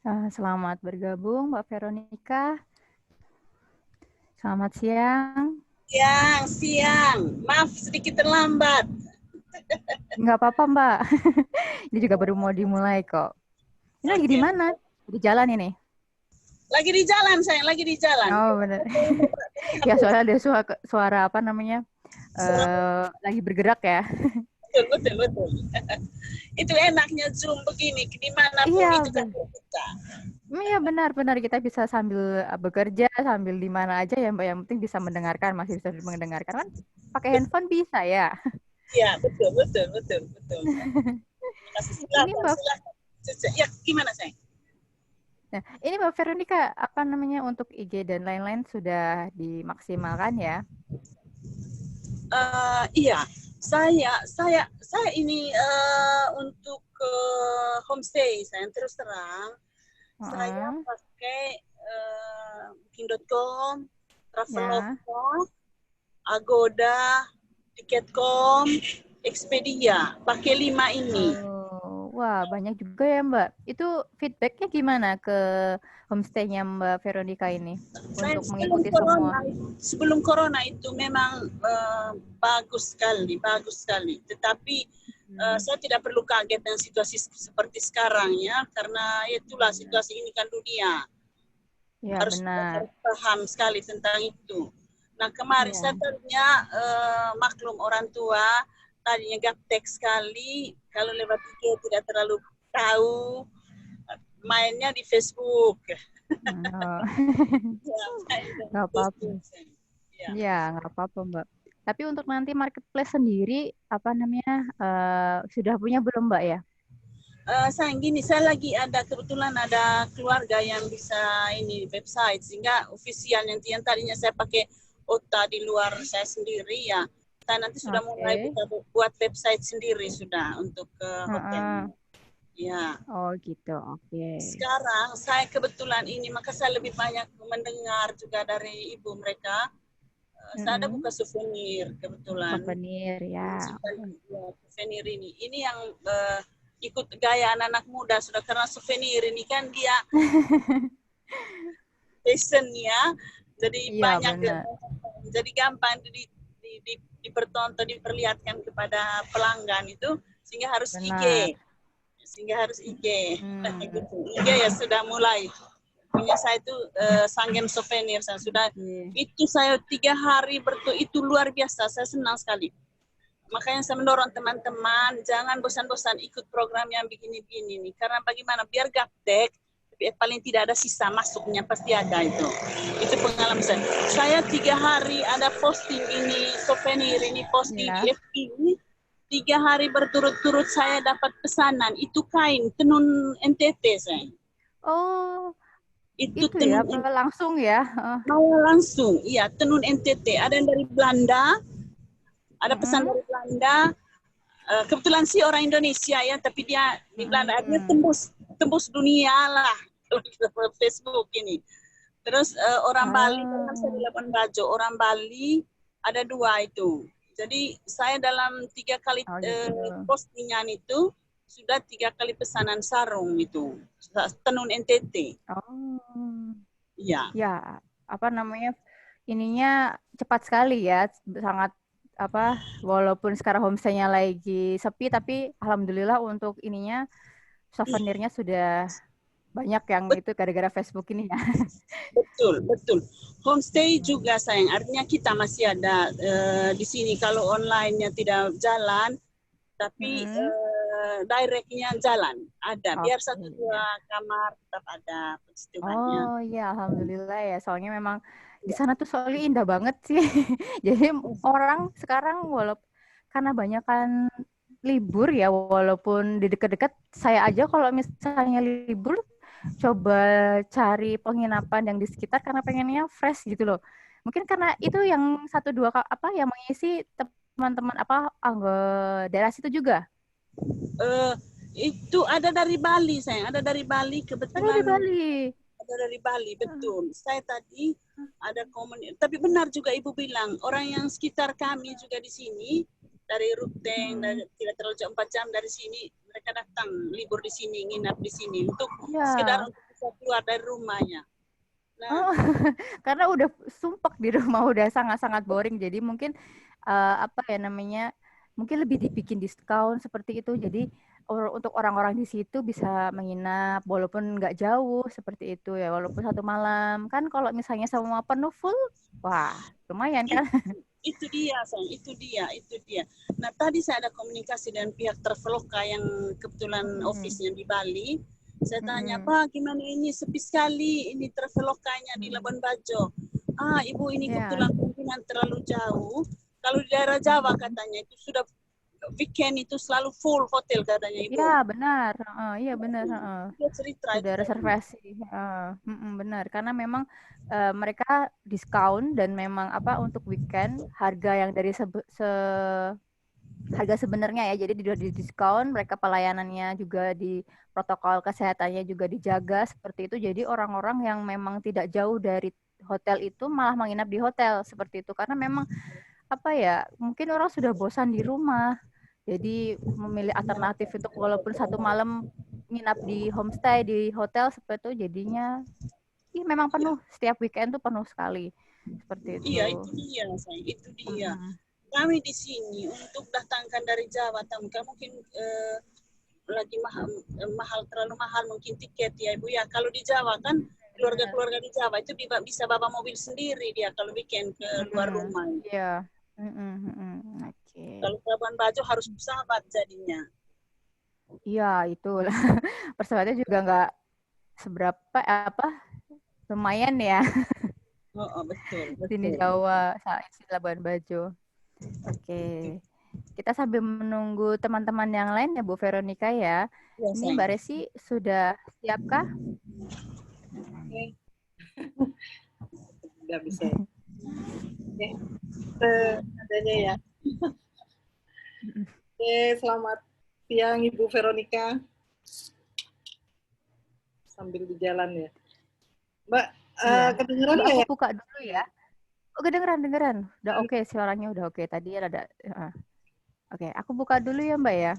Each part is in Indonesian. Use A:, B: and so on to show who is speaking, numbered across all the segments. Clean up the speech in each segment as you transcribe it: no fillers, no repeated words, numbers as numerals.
A: Selamat bergabung, Mbak Veronica. Selamat siang.
B: Siang, siang. Maaf sedikit terlambat.
A: Nggak apa-apa, Mbak. Ini juga baru mau dimulai kok. Ini lagi di
B: Oke.
A: mana? Di jalan ini.
B: Lagi di jalan, sayang. Lagi di jalan.
A: Oh, benar. Ya,
B: Hapus.
A: soalnya ada suara apa namanya? Lagi bergerak ya.
B: Betul, betul, betul. Itu enaknya Zoom begini. Dimanapun
A: Iya,
B: itu kan terbuka.
A: iya benar-benar kita bisa sambil bekerja, sambil di mana aja ya, Mbak. Yang penting bisa mendengarkan, masih bisa mendengarkan kan? Pakai handphone bisa ya.
B: Iya, betul, betul, betul, betul. Terima kasih.
A: Ini
B: Silakan,
A: Mbak
B: silakan. Ya, gimana, sayang?
A: Nah, ini Mbak Veronica, apa namanya untuk IG dan lain-lain sudah dimaksimalkan ya?
B: Iya, saya ini untuk homestay. Saya terus terang. Saya
A: Heeh,
B: pakai Booking.com,
A: ya.
B: Traveloka, Agoda, Tiket.com, Expedia. Pakai 5 ini.
A: Oh, wah banyak juga ya Mbak. Itu feedbacknya gimana ke homestay-nya Mbak Veronica ini
B: Saya
A: untuk mengikuti semua?
B: sebelum corona itu memang bagus sekali, bagus sekali. Tetapi
A: Hmm.
B: saya tidak perlu kaget dengan situasi seperti sekarang ya, karena itulah
A: Ya,
B: situasi ini kan dunia.
A: ya
B: harus
A: benar.
B: harus paham sekali tentang itu. Nah kemarin saya
A: Ya.
B: tadinya maklum orang tua tadinya gaptek sekali kalau lewat IG tidak terlalu tahu, mainnya di Facebook.
A: Oh.
B: Ya, main di
A: Nggak apa-apa.
B: Facebook. Ya.
A: Ya, nggak apa-apa Mbak. Tapi untuk nanti marketplace sendiri, apa namanya, sudah punya belum Mbak ya?
B: Sayang gini, saya lagi ada kebetulan ada keluarga yang bisa ini website sehingga official yang tadinya saya pakai OTA di luar saya sendiri ya. Kita nanti sudah mulai
A: Oke.
B: buat website sendiri sudah untuk ke
A: Heeh.
B: hotelnya. Ya.
A: Oh gitu, oke.
B: Sekarang saya kebetulan ini maka saya lebih banyak mendengar juga dari ibu mereka. Saya ada buka
A: Mm-mm.
B: souvenir kebetulan.
A: Souvenir ya. Oh.
B: Ya, souvenir ini. Ini yang ikut gaya anak-anak muda sudah karena souvenir ini kan dia fashionnya jadi
A: Iya
B: banyak
A: benar.
B: jadi gampang dipertonton diperlihatkan kepada pelanggan itu sehingga harus IG
A: Benar. Hmm.
B: gitu. IG ya sudah mulai punya saya itu Sanggen Souvenir saya sudah
A: Oke.
B: itu saya 3 hari itu luar biasa saya senang sekali. Makanya saya mendorong teman-teman jangan bosan-bosan ikut program yang begini-begini nih. Karena bagaimana biar gaptek, tapi paling tidak ada sisa masuknya pasti ada itu. Itu pengalaman saya. Saya 3 hari ada posting ini souvenir ini posting di
A: Ya.
B: FB ini. 3 hari berturut-turut saya dapat pesanan itu kain tenun NTT saya.
A: Oh,
B: Itu
A: itu ya
B: tenun
A: langsung ya.
B: mau langsung, iya tenun NTT. Ada yang dari Belanda, ada pesan
A: Mm-mm.
B: dari Belanda, kebetulan sih orang Indonesia ya, tapi dia di Belanda dia
A: Mm-mm.
B: tembus dunia lah kalau Facebook ini. Terus orang Bali kan saya di
A: Ah,
B: Labuan Bajo, orang Bali ada 2 itu. Jadi saya dalam 3 kali
A: oh gitu.
B: postingan itu sudah 3 kali pesanan sarung itu tenun NTT.
A: Oh,
B: Iya,
A: ya apa namanya? Ininya cepat sekali ya, sangat apa? Walaupun sekarang homestay-nya lagi sepi, tapi alhamdulillah untuk ininya souvenirnya sudah banyak yang itu gara-gara Facebook ini ya.
B: betul, betul. Homestay juga sayang, artinya kita masih ada di sini kalau online-nya tidak jalan, tapi
A: Mm-mm.
B: directnya jalan, ada. Biar
A: Oke,
B: satu dua
A: ya.
B: kamar tetap ada puji Tuhannya.
A: Oh ya, alhamdulillah ya. Soalnya memang di sana tuh soalnya indah banget sih. Jadi orang sekarang walaupun karena banyak kan libur ya, walaupun di dekat-dekat saya aja kalau misalnya libur coba cari penginapan yang di sekitar karena pengennya fresh gitu loh. Mungkin karena itu yang satu dua apa yang mengisi teman-teman apa daerah situ juga.
B: Eh, itu ada dari Bali, sayang. Ada dari Bali,
A: Ada di
B: kebetulan
A: Bali.
B: ada dari Bali, betul. Saya tadi ada komunitas, tapi benar juga Ibu bilang, orang yang sekitar kami juga di sini, dari Ruteng,
A: Hmm.
B: tidak terlalu jauh 4 jam dari sini, mereka datang libur di sini, nginap di sini, untuk sekedar
A: Ya.
B: bisa keluar dari rumahnya. Nah,
A: Oh, karena udah sumpek di rumah, udah sangat-sangat boring. Jadi mungkin apa ya namanya, mungkin lebih dibikin diskon seperti itu. Jadi untuk orang-orang di situ bisa menginap walaupun nggak jauh seperti itu ya, walaupun satu malam. Kan kalau misalnya semua penuh full, wah lumayan kan?
B: itu dia, sayang, itu dia. Nah, tadi saya ada komunikasi dengan pihak Traveloka yang kebetulan
A: Mm-mm.
B: ofisnya di Bali. Saya tanya,
A: Mm-mm.
B: Pak, gimana ini sepi sekali ini Travelokanya di
A: Mm-mm.
B: Labuan Bajo. Ah, Ibu, ini
A: Ya.
B: kebetulan kemungkinan terlalu jauh. Kalau di daerah Jawa
A: Mm-mm.
B: katanya itu sudah weekend itu selalu full hotel katanya
A: Ya
B: Ibu.
A: benar, iya benar.
B: Dia cerita itu
A: Sudah
B: tadi.
A: reservasi. Benar, karena memang mereka diskon dan memang apa untuk weekend harga yang dari harga sebenarnya ya, jadi di diskon, mereka pelayanannya juga di protokol kesehatannya juga dijaga seperti itu. Jadi orang-orang yang memang tidak jauh dari hotel itu malah menginap di hotel seperti itu, karena memang apa ya, mungkin orang sudah bosan di rumah. Jadi memilih alternatif untuk walaupun satu malam nginap di homestay di hotel seperti itu, jadinya memang
B: Iya,
A: penuh setiap weekend tuh penuh sekali seperti
B: iya
A: itu.
B: itu dia, sayang, itu dia.
A: Mm-mm.
B: Kami di sini untuk datangkan dari Jawa, tamu mungkin lagi mahal, terlalu mahal mungkin tiket ya Ibu ya. Kalau di Jawa kan
A: Benar.
B: keluarga-keluarga di Jawa itu bisa bawa mobil sendiri dia kalau weekend ke luar
A: Mm-mm.
B: rumah.
A: Iya. Mm-mm, mm-mm. Oke.
B: Kalau ke Labuan Bajo harus pesawat jadinya.
A: Iya, itulah. Persahabatnya juga nggak seberapa apa lumayan ya
B: Oh, oh betul,
A: sini
B: betul.
A: Jawa saat di Labuan Bajo. Oke.
B: Betul.
A: Kita sambil menunggu teman-teman yang lain ya Bu Veronica ya.
B: Ya,
A: Ini Mbak
B: sayang.
A: Resi sudah siapkah?
B: Oke, nggak bisa. Oke, adanya ya. Oke, selamat siang Ibu Veronica. Sambil di jalan ya. Mbak,
A: Iya.
B: kedengeran
A: Mbak
B: nggak
A: aku
B: ya?
A: buka dulu ya. Oh, kedengeran. Udah oke, suaranya udah oke. Tadi ada. Oke, aku buka dulu ya Mbak ya.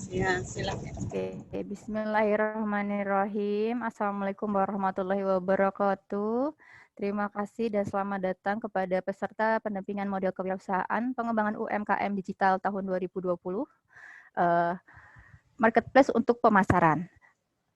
B: Ya, silakan.
A: Oke, Bismillahirrahmanirrahim. Assalamualaikum warahmatullahi wabarakatuh. Terima kasih dan selamat datang kepada peserta pendampingan model kewirausahaan pengembangan UMKM digital tahun 2020, marketplace untuk pemasaran.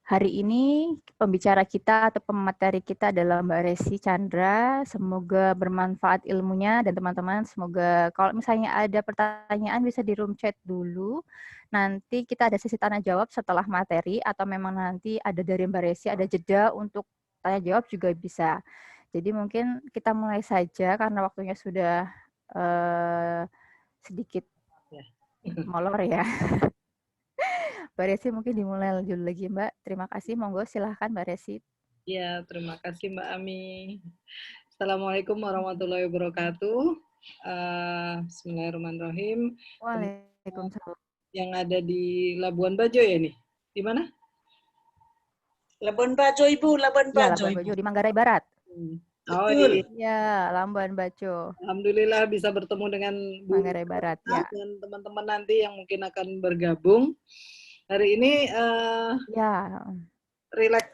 A: Hari ini pembicara kita atau pemateri kita adalah Mbak Resi Chandra. Semoga bermanfaat ilmunya dan teman-teman semoga kalau misalnya ada pertanyaan bisa di room chat dulu. Nanti kita ada sesi tanya jawab setelah materi atau memang nanti ada dari Mbak Resi ada jeda untuk tanya jawab juga bisa. Jadi mungkin kita mulai saja karena waktunya sudah sedikit molor ya. Mbak Resi mungkin dimulai dulu lagi Mbak. Terima kasih. Monggo silahkan Mbak Resi.
C: Ya, terima kasih Mbak Ami. Assalamualaikum warahmatullahi wabarakatuh. Bismillahirrahmanirrahim.
A: Waalaikumsalam.
C: Yang ada di Labuan Bajo ya nih? Di mana?
B: Labuan Bajo Ibu, Labuan
A: Ya,
B: Bajo
A: Labuan
B: Ibu.
A: Bajo di Manggarai Barat.
C: Oh
B: Betul.
C: iya.
A: Ya, Labuan Bajo.
C: Alhamdulillah bisa bertemu dengan Bu
A: Manggarai Barat ya.
C: dan teman-teman nanti yang mungkin akan bergabung. Hari ini
A: Ya.
C: relax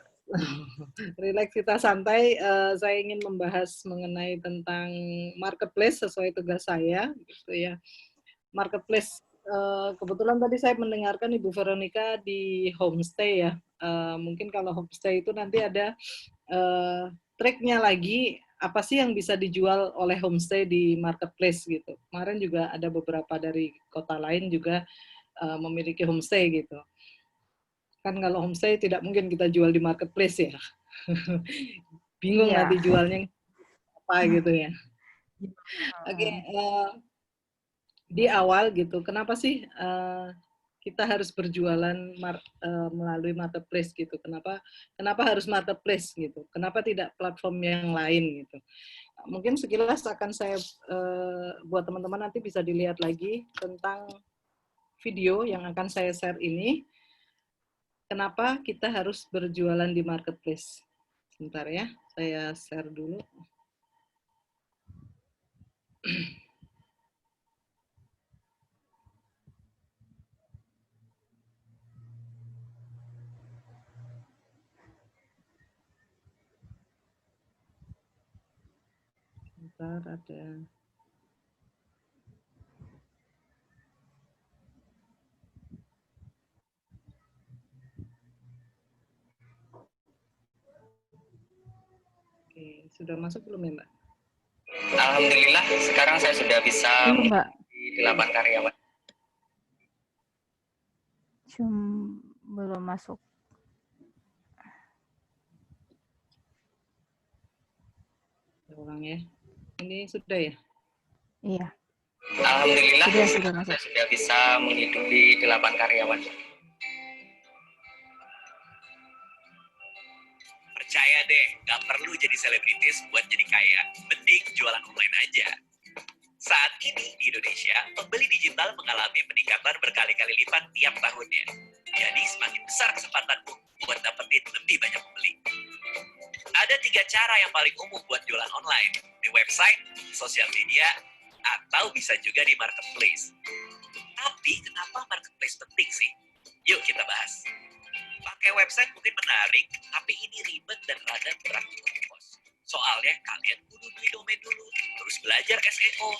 C: relax kita santai. Saya ingin membahas mengenai tentang marketplace sesuai tugas saya gitu ya. Marketplace kebetulan tadi saya mendengarkan Ibu Veronica di homestay ya. Mungkin kalau homestay itu nanti ada tracknya lagi apa sih yang bisa dijual oleh homestay di marketplace gitu. Kemarin juga ada beberapa dari kota lain juga memiliki homestay gitu. Kan kalau homestay tidak mungkin kita jual di marketplace ya. Bingung
A: Iya.
C: nanti jualnya apa gitu ya. Oke,
A: Heeh.
C: di awal gitu, kenapa sih kita harus berjualan melalui marketplace gitu? Kenapa harus marketplace gitu? Kenapa tidak platform yang lain gitu? Mungkin sekilas akan saya buat teman-teman nanti bisa dilihat lagi tentang video yang akan saya share ini. Kenapa kita harus berjualan di marketplace? Sebentar ya, saya share dulu. sebentar, ada. Oke, sudah masuk belum ya, Mbak?
D: Alhamdulillah, sekarang saya sudah bisa
A: Belum, Mbak.
D: di 8 karyawan.
A: Belum masuk.
C: Ulang ya. Ini sudah ya?
A: Iya.
D: Alhamdulillah,
A: Sudah
D: sekarang
A: masuk.
D: saya sudah bisa menghidupi 8 karyawan. Percaya deh, nggak perlu jadi selebritis buat jadi kaya. Mending jualan online aja. Saat ini di Indonesia, pembeli digital mengalami peningkatan berkali-kali lipat tiap tahunnya. Jadi semakin besar kesempatanmu buat dapetin lebih banyak pembeli. Ada 3 cara yang paling umum buat jualan online. Di website, sosial media, atau bisa juga di marketplace. Tapi kenapa marketplace penting sih? Yuk kita bahas. Pakai website mungkin menarik, tapi ini ribet dan rada berat di ongkos. Soalnya kalian kudu beli domain dulu, terus belajar SEO.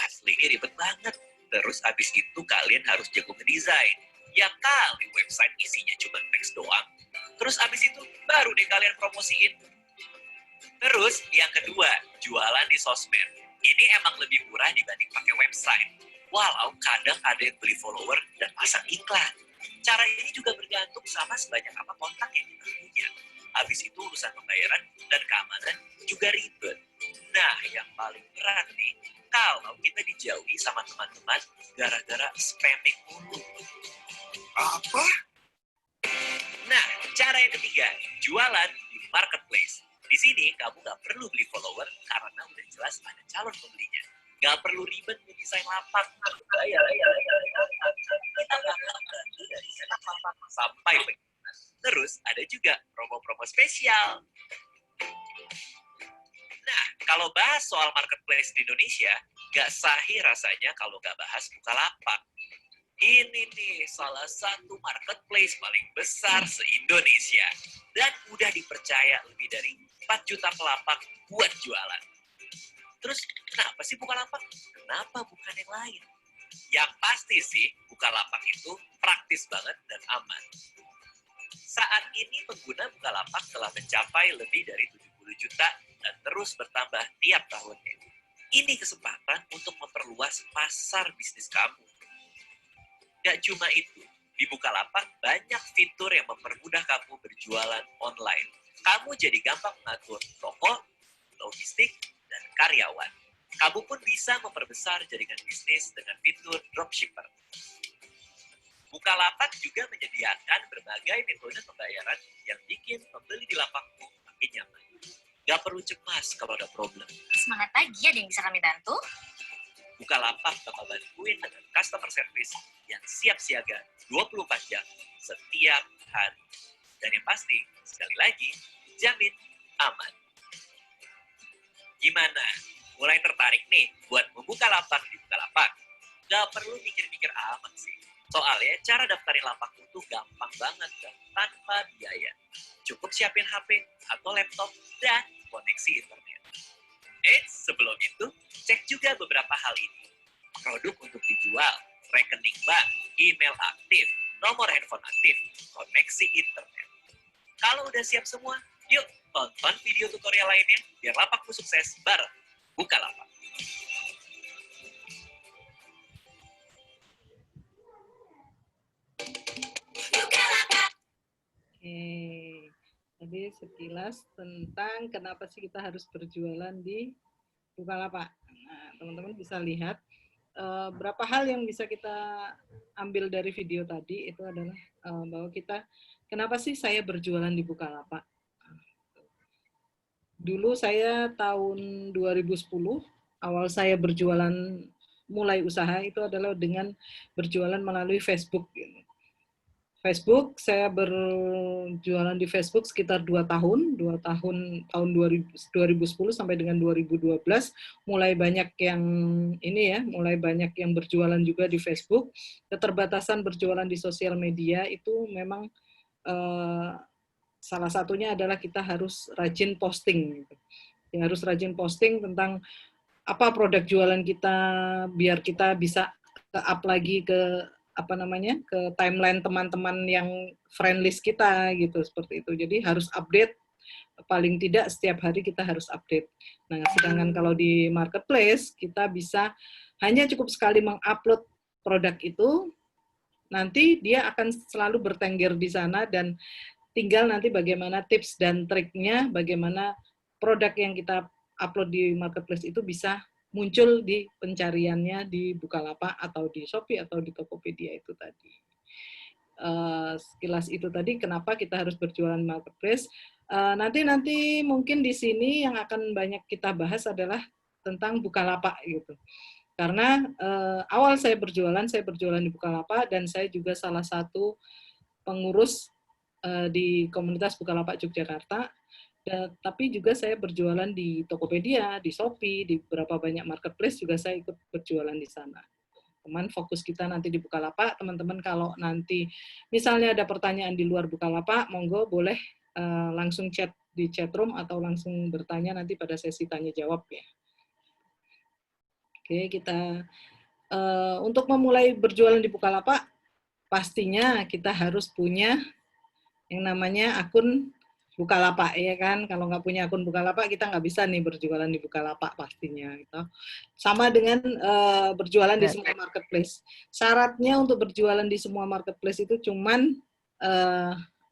D: Asli ini ribet banget. Terus abis itu kalian harus jago ngedesain. Ya kali website isinya cuma teks doang. Terus abis itu baru deh kalian promosiin. Terus yang kedua, jualan di sosmed. Ini emang lebih murah dibanding pakai website. Walau kadang ada yang beli follower dan pasang iklan. Cara ini juga bergantung sama sebanyak apa kontak yang kita punya. Habis itu urusan pembayaran dan keamanan juga ribet. Nah, yang paling berat nih, kalau kita dijauhi sama teman-teman gara-gara spamming mulu. Apa? Nah, cara yang ketiga, jualan di marketplace. Di sini kamu nggak perlu beli follower karena udah jelas ada calon pembelinya. Nggak perlu ribet mendesain lapak. Kita bakal bantu dari setup lapak sampai penjualan. Terus ada juga promo-promo spesial. Nah, kalau bahas soal marketplace di Indonesia, nggak sahih rasanya kalau nggak bahas Bukalapak. Ini nih salah satu marketplace paling besar se-Indonesia. Dan udah dipercaya lebih dari 4 juta pelapak buat jualan. Terus kenapa sih Bukalapak? Kenapa bukan yang lain? Yang pasti sih Bukalapak itu praktis banget dan aman. Saat ini pengguna Bukalapak telah mencapai lebih dari 70 juta dan terus bertambah tiap tahunnya. Ini kesempatan untuk memperluas pasar bisnis kamu. Gak cuma itu, di Bukalapak banyak fitur yang mempermudah kamu berjualan online. Kamu jadi gampang mengatur toko, logistik, dan karyawan. Kamu pun bisa memperbesar jaringan bisnis dengan fitur dropshipper. Bukalapak juga menyediakan berbagai metode pembayaran yang bikin pembeli di lapakmu makin nyaman. Gak perlu cemas kalau ada problem.
E: Semangat pagi, ada yang bisa kami bantu?
D: Bukalapak bakal bantuin dengan customer service yang siap siaga 24 jam setiap hari. Dan yang pasti, sekali lagi, jamin aman. Gimana? Mulai tertarik nih buat membuka lapak di Bukalapak? Gak perlu mikir-mikir amat sih. Soalnya cara daftarin lapak itu gampang banget dan tanpa biaya. Cukup siapin HP atau laptop dan koneksi internet. Sebelum itu, cek juga beberapa hal ini. Produk untuk dijual, rekening bank, email aktif, nomor handphone aktif, koneksi internet. Kalau udah siap semua, yuk tonton video tutorial lainnya biar lapakmu sukses bareng Bukalapak.
C: Oke, jadi sekilas tentang kenapa sih kita harus berjualan di Bukalapak. Nah, teman-teman bisa lihat berapa hal yang bisa kita ambil dari video tadi itu adalah bahwa kita, kenapa sih saya berjualan di Bukalapak? Dulu saya tahun 2010, awal saya berjualan, mulai usaha itu adalah dengan berjualan melalui Facebook. Facebook, saya berjualan di Facebook sekitar 2 tahun, tahun 2010 sampai dengan 2012, mulai banyak yang mulai banyak yang berjualan juga di Facebook. Keterbatasan berjualan di sosial media itu memang salah satunya adalah kita harus rajin posting. Ya, harus rajin posting tentang apa produk jualan kita, biar kita bisa ke-up lagi ke apa namanya, ke timeline teman-teman yang friend list kita gitu, seperti itu. Jadi harus update, paling tidak setiap hari kita harus update. Nah, sedangkan kalau di marketplace kita bisa hanya cukup sekali mengupload produk itu, nanti dia akan selalu bertengger di sana, dan tinggal nanti bagaimana tips dan triknya, bagaimana produk yang kita upload di marketplace itu bisa muncul di pencariannya di Bukalapak atau di Shopee atau di Tokopedia itu tadi. Sekilas itu tadi kenapa kita harus berjualan marketplace. Nanti mungkin di sini yang akan banyak kita bahas adalah tentang Bukalapak gitu. Karena awal saya berjualan di Bukalapak, dan saya juga salah satu pengurus di komunitas Bukalapak Yogyakarta. Tapi juga saya berjualan di Tokopedia, di Shopee, di beberapa banyak marketplace juga saya ikut berjualan di sana. Teman fokus kita nanti di Bukalapak, teman-teman kalau nanti misalnya ada pertanyaan di luar Bukalapak, monggo boleh langsung chat di chatroom atau langsung bertanya nanti pada sesi tanya jawab ya. Oke, kita untuk memulai berjualan di Bukalapak, pastinya kita harus punya yang namanya akun Bukalapak, ya kan? Kalau nggak punya akun Bukalapak, kita nggak bisa nih berjualan di Bukalapak pastinya. Gitu. Sama dengan berjualan di semua marketplace. Syaratnya untuk berjualan di semua marketplace itu cuman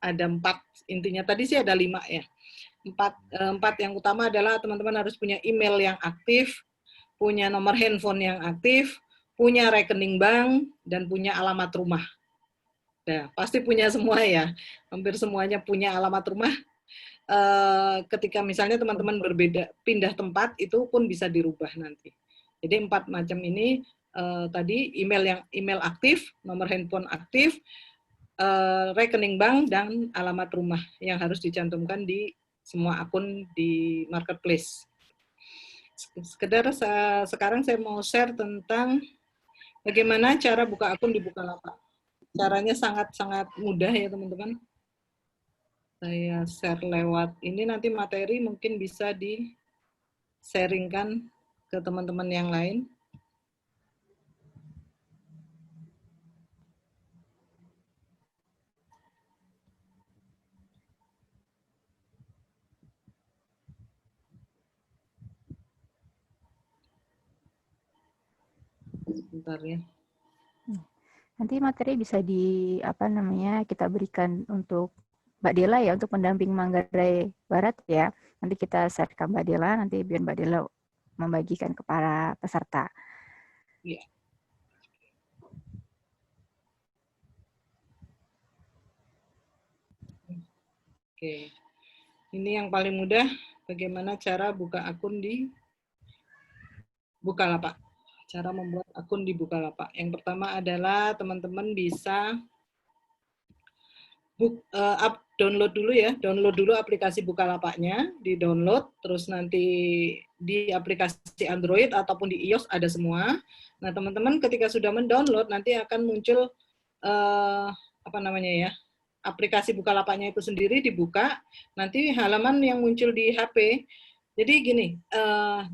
C: ada 4, intinya tadi sih ada 5 ya. 4 yang utama adalah teman-teman harus punya email yang aktif, punya nomor handphone yang aktif, punya rekening bank, dan punya alamat rumah. Nah, pasti punya semua ya. Hampir semuanya punya alamat rumah. Ketika misalnya teman-teman pindah tempat, itu pun bisa dirubah nanti. Jadi 4 macam ini tadi email aktif, nomor handphone aktif, rekening bank, dan alamat rumah yang harus dicantumkan di semua akun di marketplace. Sekarang saya mau share tentang bagaimana cara buka akun di Bukalapak. Caranya sangat-sangat mudah ya teman-teman. Saya share lewat ini, nanti materi mungkin bisa di-sharingkan ke teman-teman yang lain. Sebentar ya.
A: Nanti materi bisa kita berikan untuk Mbak Dela ya, untuk pendamping Manggarai Barat ya. Nanti kita share ke Mbak Dela, nanti biar Mbak Dela membagikan ke para peserta.
C: Ya. Oke. Ini yang paling mudah, bagaimana cara buka akun di Bukalapak. Cara membuat akun di Bukalapak. Yang pertama adalah teman-teman bisa download dulu aplikasi Bukalapaknya, di-download, terus nanti di aplikasi Android ataupun di iOS ada semua. Nah, teman-teman ketika sudah mendownload, nanti akan muncul aplikasi Bukalapaknya itu sendiri dibuka, nanti halaman yang muncul di HP. Jadi gini,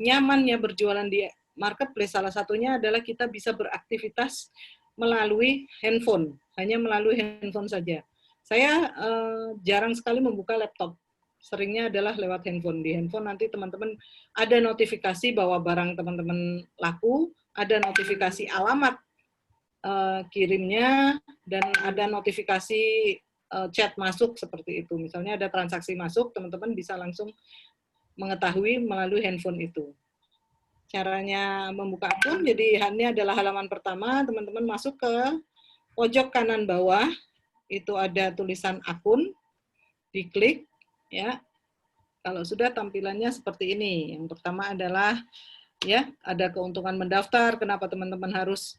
C: nyamannya berjualan di marketplace salah satunya adalah kita bisa beraktivitas melalui handphone, hanya melalui handphone saja. Saya jarang sekali membuka laptop, seringnya adalah lewat handphone. Di handphone nanti teman-teman ada notifikasi bahwa barang teman-teman laku, ada notifikasi alamat kirimnya, dan ada notifikasi chat masuk seperti itu. Misalnya ada transaksi masuk, teman-teman bisa langsung mengetahui melalui handphone itu. Caranya membuka akun, jadi ini adalah halaman pertama, teman-teman masuk ke pojok kanan bawah, itu ada tulisan akun, diklik, ya. Kalau sudah tampilannya seperti ini. Yang pertama adalah, ya, ada keuntungan mendaftar. Kenapa teman-teman harus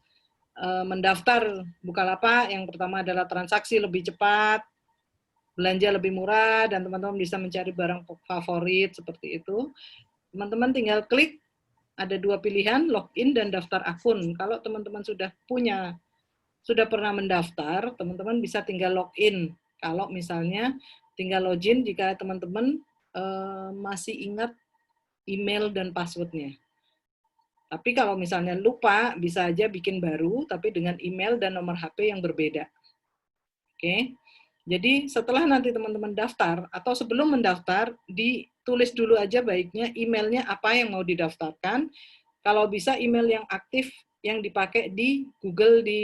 C: mendaftar Bukalapak? Yang pertama adalah transaksi lebih cepat, belanja lebih murah, dan teman-teman bisa mencari barang favorit seperti itu. Teman-teman tinggal klik, ada 2 pilihan, login dan daftar akun. Kalau teman-teman sudah pernah mendaftar, teman-teman bisa tinggal login. Kalau misalnya tinggal login jika teman-teman masih ingat email dan passwordnya. Tapi kalau misalnya lupa, bisa aja bikin baru, tapi dengan email dan nomor HP yang berbeda. Oke. Jadi setelah nanti teman-teman daftar, atau sebelum mendaftar, ditulis dulu aja baiknya emailnya apa yang mau didaftarkan. Kalau bisa email yang aktif, yang dipakai di Google di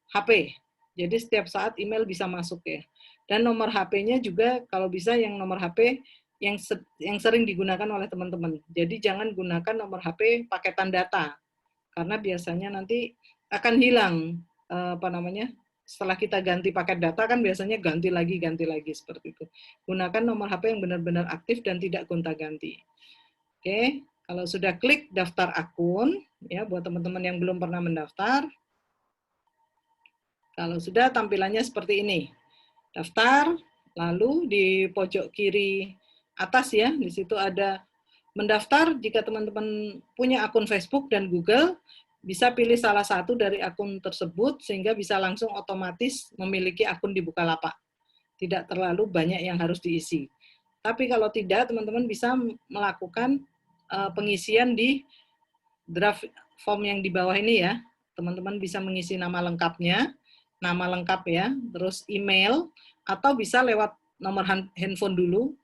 C: HP. Jadi setiap saat email bisa masuk ya. Dan nomor HP-nya juga kalau bisa yang nomor HP yang sering digunakan oleh teman-teman. Jadi jangan gunakan nomor HP paketan data. Karena biasanya nanti akan hilang setelah kita ganti paket data kan biasanya ganti lagi seperti itu. Gunakan nomor HP yang benar-benar aktif dan tidak gonta-ganti. Oke, kalau sudah klik daftar akun, ya buat teman-teman yang belum pernah mendaftar, kalau sudah tampilannya seperti ini. Daftar, lalu di pojok kiri atas ya, di situ ada mendaftar. Jika teman-teman punya akun Facebook dan Google, bisa pilih salah satu dari akun tersebut sehingga bisa langsung otomatis memiliki akun di Bukalapak. Tidak terlalu banyak yang harus diisi. Tapi kalau tidak, teman-teman bisa melakukan pengisian di draft form yang di bawah ini ya. Teman-teman bisa mengisi nama lengkapnya, nama lengkap ya, terus email, atau bisa lewat nomor handphone dulu.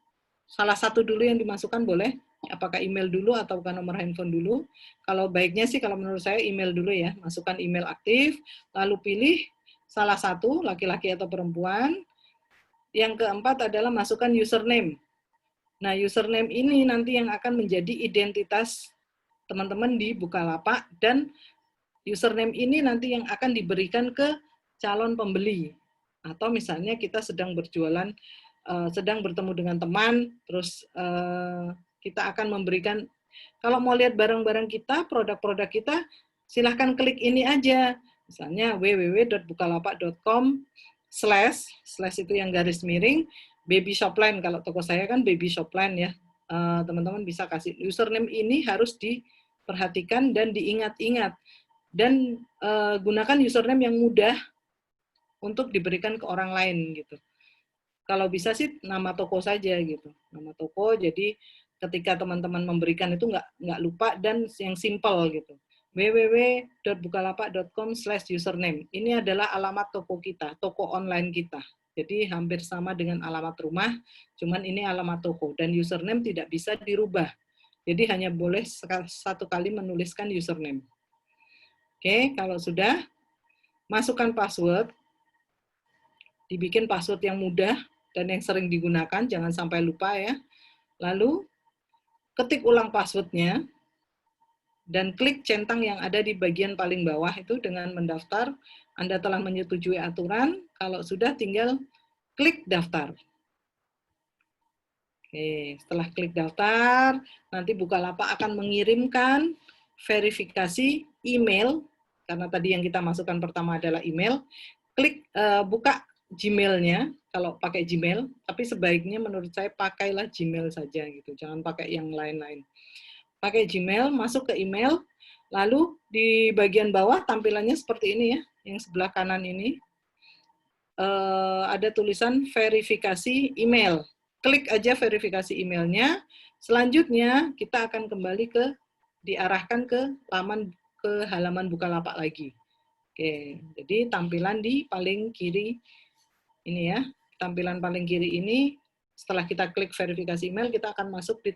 C: Salah satu dulu yang dimasukkan boleh. Apakah email dulu atau nomor handphone dulu. Kalau baiknya sih kalau menurut saya email dulu ya. Masukkan email aktif, lalu pilih salah satu, laki-laki atau perempuan. Yang keempat adalah masukkan username. Nah, username ini nanti yang akan menjadi identitas teman-teman di Bukalapak, dan username ini nanti yang akan diberikan ke calon pembeli. Atau misalnya kita sedang berjualan, sedang bertemu dengan teman, terus kita akan memberikan, kalau mau lihat barang-barang kita, produk-produk kita, silahkan klik ini aja. Misalnya www.bukalapak.com/ itu yang garis miring, baby shopline. Kalau toko saya kan baby shopline ya. Teman-teman bisa kasih username ini, harus diperhatikan dan diingat-ingat. Dan gunakan username yang mudah untuk diberikan ke orang lain gitu. Kalau bisa sih nama toko saja gitu. Nama toko, jadi ketika teman-teman memberikan itu nggak lupa, dan yang simple gitu. www.bukalapak.com/username. Ini adalah alamat toko kita, toko online kita. Jadi hampir sama dengan alamat rumah, cuman ini alamat toko. Dan username tidak bisa dirubah. Jadi hanya boleh satu kali menuliskan username. Oke, kalau sudah, masukkan password. Dibikin password yang mudah dan yang sering digunakan, jangan sampai lupa ya. Lalu ketik ulang passwordnya, dan klik centang yang ada di bagian paling bawah itu dengan mendaftar. Anda telah menyetujui aturan, kalau sudah tinggal klik daftar. Oke, setelah klik daftar, nanti Bukalapak akan mengirimkan verifikasi email, karena tadi yang kita masukkan pertama adalah email. Klik buka Gmail-nya, kalau pakai Gmail, tapi sebaiknya menurut saya pakailah Gmail saja gitu, jangan pakai yang lain-lain. Pakai Gmail, masuk ke email, lalu di bagian bawah tampilannya seperti ini ya, yang sebelah kanan ini, ada tulisan verifikasi email. Klik aja verifikasi emailnya, selanjutnya kita akan kembali diarahkan ke halaman Bukalapak lagi. Oke, jadi tampilan di paling kiri ini ya, tampilan paling kiri ini, setelah kita klik verifikasi email, kita akan masuk ke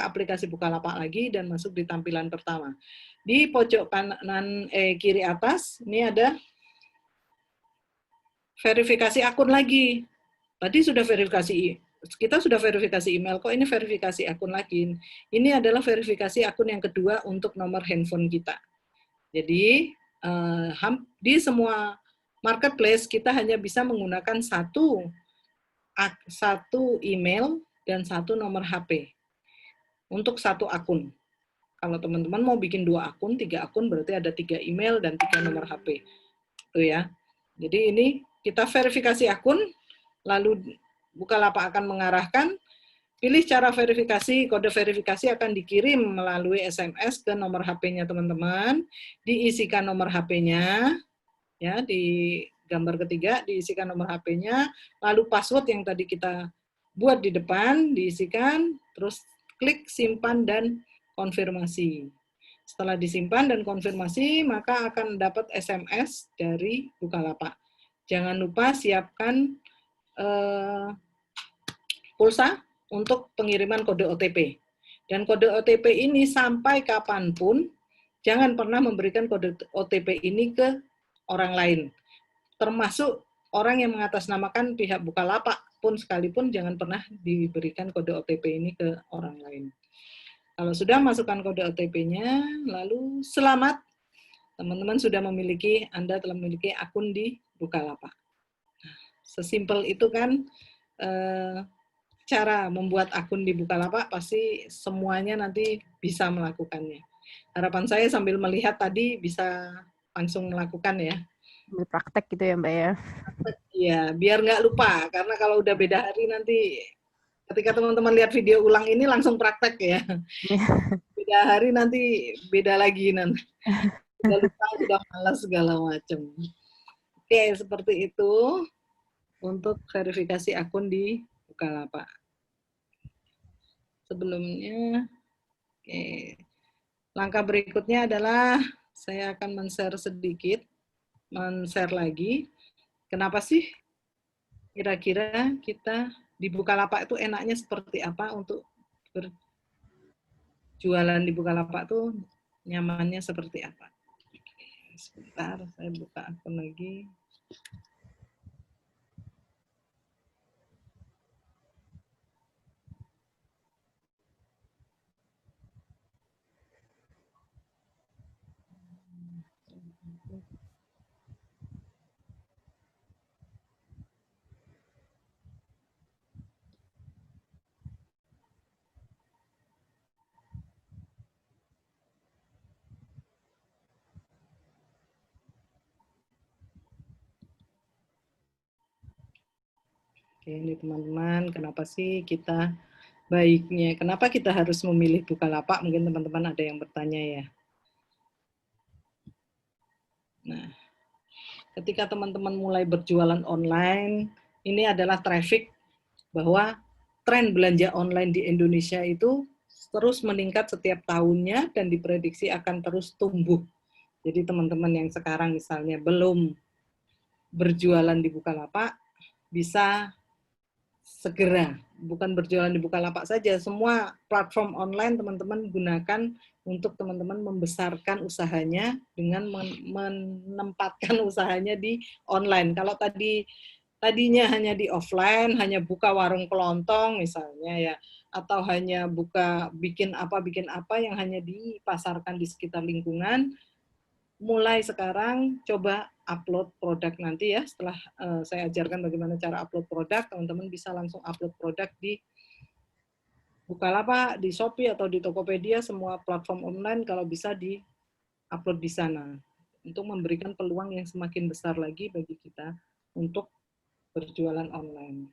C: aplikasi Bukalapak lagi dan masuk di tampilan pertama. Di pojok kanan kiri atas ini ada verifikasi akun lagi. Tadi kita sudah verifikasi email, kok ini verifikasi akun lagi. Ini adalah verifikasi akun yang kedua untuk nomor handphone kita. Jadi di semua marketplace kita hanya bisa menggunakan satu email dan satu nomor HP untuk satu akun. Kalau teman-teman mau bikin 2 akun, 3 akun, berarti ada 3 email dan 3 nomor HP. Itu ya. Jadi ini kita verifikasi akun, lalu Bukalapak akan mengarahkan, pilih cara verifikasi, kode verifikasi akan dikirim melalui SMS ke nomor HP-nya teman-teman, diisikan nomor HP-nya, ya, di gambar ketiga diisikan nomor HP-nya, lalu password yang tadi kita buat di depan diisikan, terus klik simpan dan konfirmasi. Setelah disimpan dan konfirmasi, maka akan dapat SMS dari Bukalapak. Jangan lupa siapkan pulsa untuk pengiriman kode OTP. Dan kode OTP ini sampai kapanpun, jangan pernah memberikan kode OTP ini ke orang lain. Termasuk orang yang mengatasnamakan pihak Bukalapak pun sekalipun jangan pernah diberikan kode OTP ini ke orang lain. Kalau sudah masukkan kode OTP-nya, lalu selamat, teman-teman sudah memiliki, Anda telah memiliki akun di Bukalapak. Sesimpel itu kan cara membuat akun di Bukalapak, pasti semuanya nanti bisa melakukannya. Harapan saya sambil melihat tadi bisa langsung melakukan ya.
A: Praktek gitu ya Mbak ya.
C: Iya, biar nggak lupa, karena kalau udah beda hari nanti ketika teman-teman lihat video ulang ini langsung praktek ya. Beda hari nanti beda lagi nanti. Udah lupa, udah malas segala macam. Oke, seperti itu untuk verifikasi akun di Bukalapak. Sebelumnya, oke. Langkah berikutnya adalah saya akan men-share sedikit, men-share lagi. Kenapa sih kira-kira kita di Bukalapak itu enaknya seperti apa untuk berjualan di Bukalapak itu nyamannya seperti apa? Oke, sebentar, saya buka akun lagi. Oke, ini teman-teman, kenapa sih kita baiknya, kenapa kita harus memilih Bukalapak? Mungkin teman-teman ada yang bertanya ya. Nah, ketika teman-teman mulai berjualan online, ini adalah traffic bahwa tren belanja online di Indonesia itu terus meningkat setiap tahunnya dan diprediksi akan terus tumbuh. Jadi teman-teman yang sekarang misalnya belum berjualan di Bukalapak, bisa segera, bukan berjualan di Bukalapak saja, semua platform online teman-teman gunakan untuk teman-teman membesarkan usahanya dengan menempatkan usahanya di online. Kalau tadinya hanya di offline, hanya buka warung kelontong misalnya ya, atau hanya bikin apa yang hanya dipasarkan di sekitar lingkungan, mulai sekarang coba upload produk nanti ya, setelah saya ajarkan bagaimana cara upload produk, teman-teman bisa langsung upload produk di Bukalapak, di Shopee atau di Tokopedia, semua platform online kalau bisa di-upload di sana untuk memberikan peluang yang semakin besar lagi bagi kita untuk berjualan online.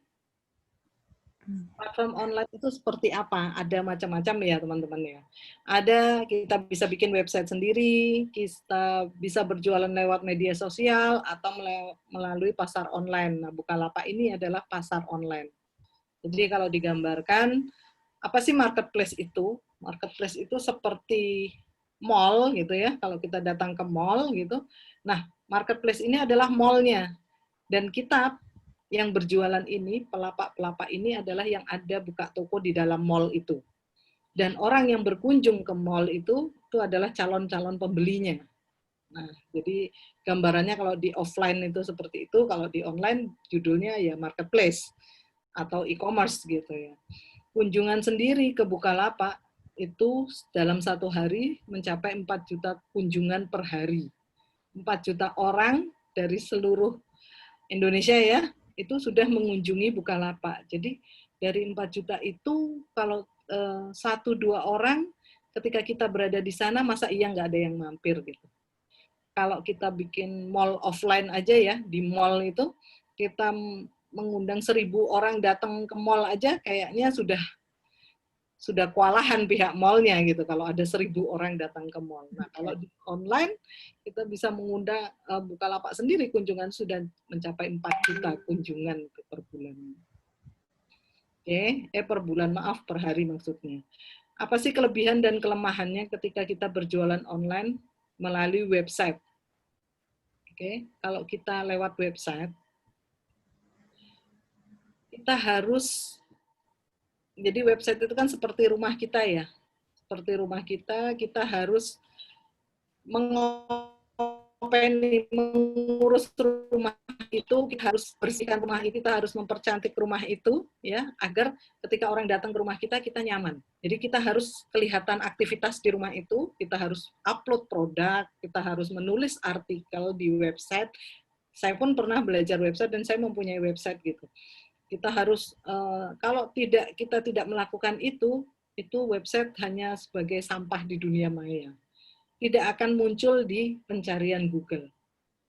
C: Platform online itu seperti apa? Ada macam-macam ya teman-teman ya. Ada, kita bisa bikin website sendiri, kita bisa berjualan lewat media sosial atau melalui pasar online. Nah, Bukalapak ini adalah pasar online. Jadi kalau digambarkan, apa sih marketplace itu? Marketplace itu seperti mall gitu ya, kalau kita datang ke mall gitu. Nah, marketplace ini adalah mallnya. Dan kita yang berjualan ini, pelapak-pelapak ini adalah yang ada buka toko di dalam mall itu. Dan orang yang berkunjung ke mall itu adalah calon-calon pembelinya. Nah, jadi gambarannya kalau di offline itu seperti itu, kalau di online judulnya ya marketplace atau e-commerce gitu ya. Kunjungan sendiri ke Bukalapak itu dalam satu hari mencapai 4 juta kunjungan per hari. 4 juta orang dari seluruh Indonesia ya, itu sudah mengunjungi Bukalapak. Jadi dari 4 juta itu kalau 1-2 orang ketika kita berada di sana, masa iya nggak ada yang mampir gitu. Kalau kita bikin mall offline aja ya, di mall itu kita mengundang 1.000 orang datang ke mall aja, kayaknya sudah kewalahan pihak mallnya gitu kalau ada 1.000 orang datang ke mall. Nah kalau di online kita bisa mengundang Bukalapak sendiri kunjungan sudah mencapai 4 juta kunjungan per bulan. Oke, per bulan maaf per hari maksudnya. Apa sih kelebihan dan kelemahannya ketika kita berjualan online melalui website? Oke, kalau kita lewat website, kita harus, jadi website itu kan seperti rumah kita ya, seperti rumah kita harus mengurus rumah itu, kita harus bersihkan rumah itu, kita harus mempercantik rumah itu, ya, agar ketika orang datang ke rumah kita nyaman. Jadi kita harus kelihatan aktivitas di rumah itu, kita harus upload produk, kita harus menulis artikel di website. Saya pun pernah belajar website dan saya mempunyai website gitu. Kita harus, kalau kita tidak melakukan itu website hanya sebagai sampah di dunia maya. Tidak akan muncul di pencarian Google.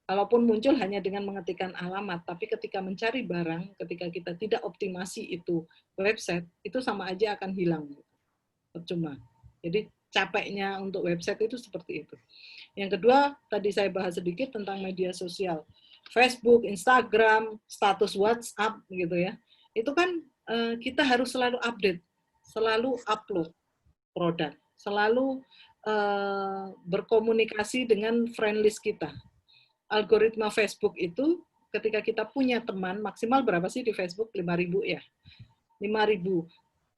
C: Kalaupun muncul hanya dengan mengetikkan alamat, tapi ketika mencari barang, ketika kita tidak optimasi itu website, itu sama aja akan hilang. Percuma. Jadi capeknya untuk website itu seperti itu. Yang kedua, tadi saya bahas sedikit tentang media sosial. Facebook, Instagram, status WhatsApp gitu ya. Itu kan kita harus selalu update, selalu upload produk, selalu berkomunikasi dengan friend list kita. Algoritma Facebook itu ketika kita punya teman, maksimal berapa sih di Facebook? 5.000 ya. 5.000.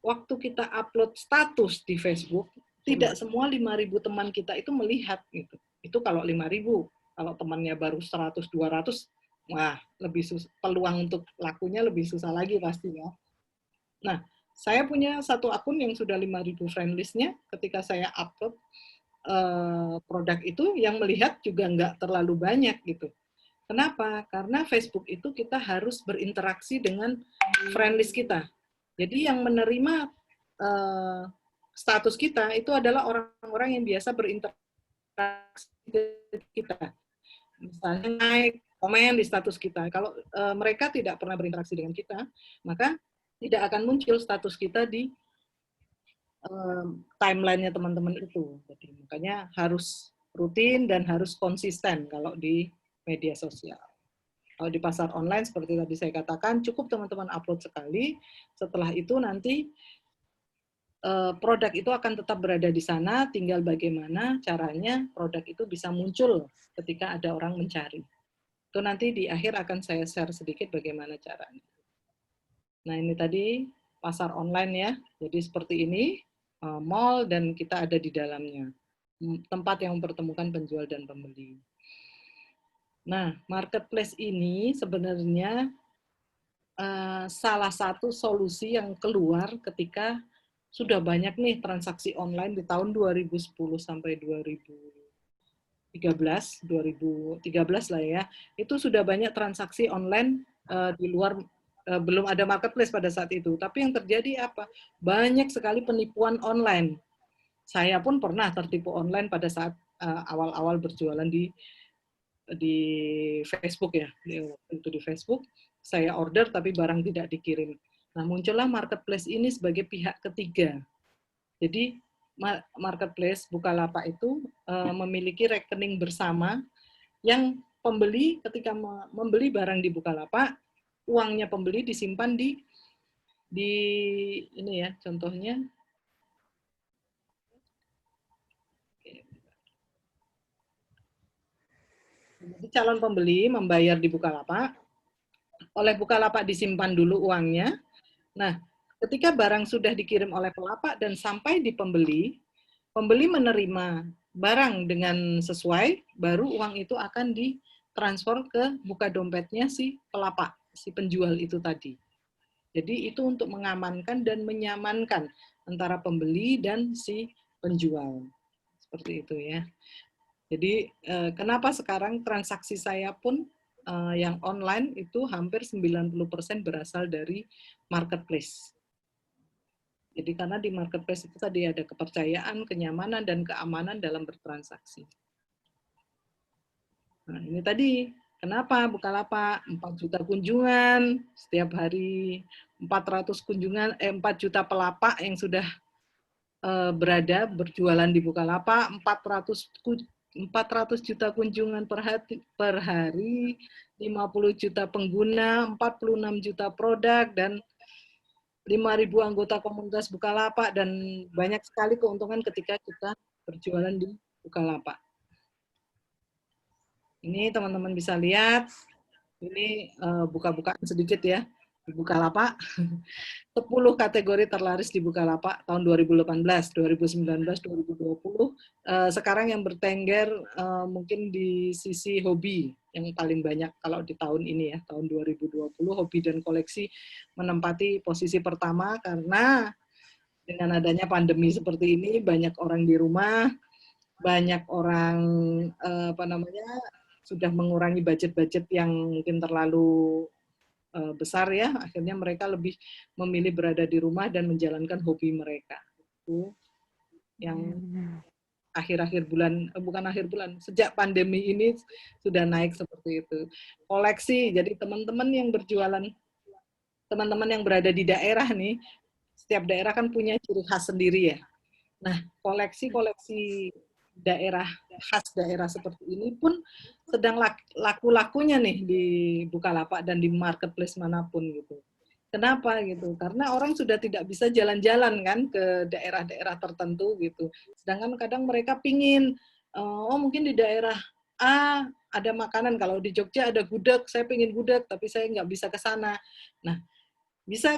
C: Waktu kita upload status di Facebook, tidak semua 5.000 teman kita itu melihat gitu. Itu kalau 5.000. Kalau temannya baru 100, 200, wah, lebih susah, peluang untuk lakunya lebih susah lagi pasti ya. Nah, saya punya satu akun yang sudah 5.000 friend list-nya, ketika saya upload produk itu, yang melihat juga nggak terlalu banyak gitu. Kenapa? Karena Facebook itu kita harus berinteraksi dengan friend list kita. Jadi yang menerima status kita itu adalah orang-orang yang biasa berinteraksi dengan kita. Misalnya naik, komen di status kita. Kalau mereka tidak pernah berinteraksi dengan kita, maka tidak akan muncul status kita di timeline-nya teman-teman itu. Jadi makanya harus rutin dan harus konsisten kalau di media sosial. Kalau di pasar online seperti tadi saya katakan, cukup teman-teman upload sekali. Setelah itu nanti produk itu akan tetap berada di sana, tinggal bagaimana caranya produk itu bisa muncul ketika ada orang mencari. Itu nanti di akhir akan saya share sedikit bagaimana caranya. Nah, ini tadi pasar online ya. Jadi seperti ini, mall dan kita ada di dalamnya. Tempat yang mempertemukan penjual dan pembeli. Nah, marketplace ini sebenarnya salah satu solusi yang keluar ketika sudah banyak nih transaksi online di tahun 2010 sampai 2013 lah ya. Itu sudah banyak transaksi online di luar, belum ada marketplace pada saat itu. Tapi yang terjadi apa? Banyak sekali penipuan online. Saya pun pernah tertipu online pada saat awal-awal berjualan di Facebook ya. Itu di Facebook, saya order tapi barang tidak dikirim. Nah, muncullah marketplace ini sebagai pihak ketiga. Jadi marketplace Bukalapak itu memiliki rekening bersama yang pembeli ketika membeli barang di Bukalapak, uangnya pembeli disimpan di ini ya, contohnya. Jadi calon pembeli membayar di Bukalapak, oleh Bukalapak disimpan dulu uangnya. Nah, ketika barang sudah dikirim oleh pelapak dan sampai di pembeli, pembeli menerima barang dengan sesuai, baru uang itu akan ditransfer ke buka dompetnya si pelapak, si penjual itu tadi. Jadi itu untuk mengamankan dan menyamankan antara pembeli dan si penjual. Seperti itu ya. Jadi kenapa sekarang transaksi saya pun yang online itu hampir 90% berasal dari marketplace. Jadi karena di marketplace itu tadi ada kepercayaan, kenyamanan, dan keamanan dalam bertransaksi. Nah, ini tadi kenapa Bukalapak 4 juta kunjungan setiap hari, 400 kunjungan, 4 juta pelapak yang sudah berada berjualan di Bukalapak, 400 juta kunjungan per hari, 50 juta pengguna, 46 juta produk, dan 5.000 anggota komunitas Bukalapak, dan banyak sekali keuntungan ketika kita berjualan di Bukalapak. Ini teman-teman bisa lihat, ini buka-bukaan sedikit ya, di Bukalapak. 10 kategori terlaris di Bukalapak tahun 2018, 2019, 2020. Sekarang yang bertengger mungkin di sisi hobi yang paling banyak kalau di tahun ini ya, tahun 2020, hobi dan koleksi menempati posisi pertama karena dengan adanya pandemi seperti ini banyak orang di rumah, banyak orang sudah mengurangi budget-budget yang mungkin terlalu besar ya, akhirnya mereka lebih memilih berada di rumah dan menjalankan hobi mereka. Itu yang akhir-akhir bulan, bukan akhir bulan, sejak pandemi ini sudah naik seperti itu. Koleksi, jadi teman-teman yang berjualan, teman-teman yang berada di daerah nih, setiap daerah kan punya ciri khas sendiri ya. Nah, koleksi-koleksi daerah, khas daerah seperti ini pun sedang laku-lakunya nih di Bukalapak dan di marketplace manapun gitu. Kenapa gitu? Karena orang sudah tidak bisa jalan-jalan kan ke daerah-daerah tertentu gitu. Sedangkan kadang mereka pingin, oh mungkin di daerah A ada makanan, kalau di Jogja ada gudeg, saya pingin gudeg tapi saya nggak bisa ke sana. Nah,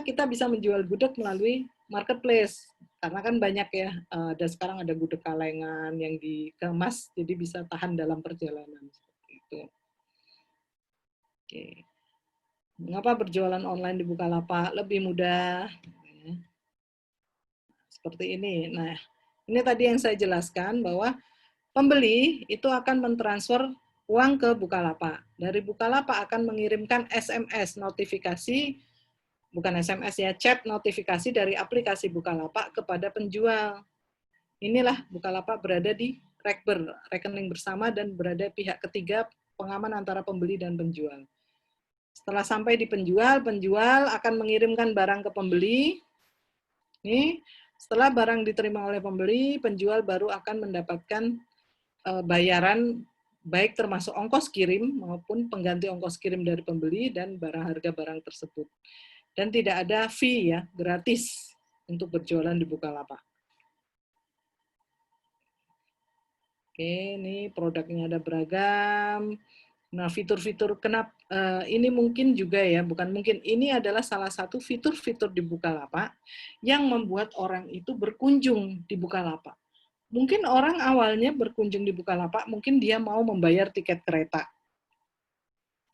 C: kita bisa menjual gudeg melalui marketplace. Karena kan banyak ya, ada sekarang ada gudeg kalengan yang dikemas, jadi bisa tahan dalam perjalanan. Seperti itu. Oke. Mengapa berjualan online di Bukalapak lebih mudah? Seperti ini. Nah, ini tadi yang saya jelaskan bahwa pembeli itu akan mentransfer uang ke Bukalapak. Dari Bukalapak akan mengirimkan SMS notifikasi, bukan SMS ya, chat notifikasi dari aplikasi Bukalapak kepada penjual. Inilah Bukalapak berada di rekening bersama dan berada pihak ketiga pengaman antara pembeli dan penjual. Setelah sampai di penjual, penjual akan mengirimkan barang ke pembeli. Nih, setelah barang diterima oleh pembeli, penjual baru akan mendapatkan bayaran baik termasuk ongkos kirim maupun pengganti ongkos kirim dari pembeli dan harga barang tersebut. Dan tidak ada fee ya, gratis untuk berjualan di Bukalapak. Oke, ini produknya ada beragam. Nah, fitur-fitur ini mungkin juga ya, bukan mungkin, ini adalah salah satu fitur-fitur di Bukalapak yang membuat orang itu berkunjung di Bukalapak. Mungkin orang awalnya berkunjung di Bukalapak, mungkin dia mau membayar tiket kereta,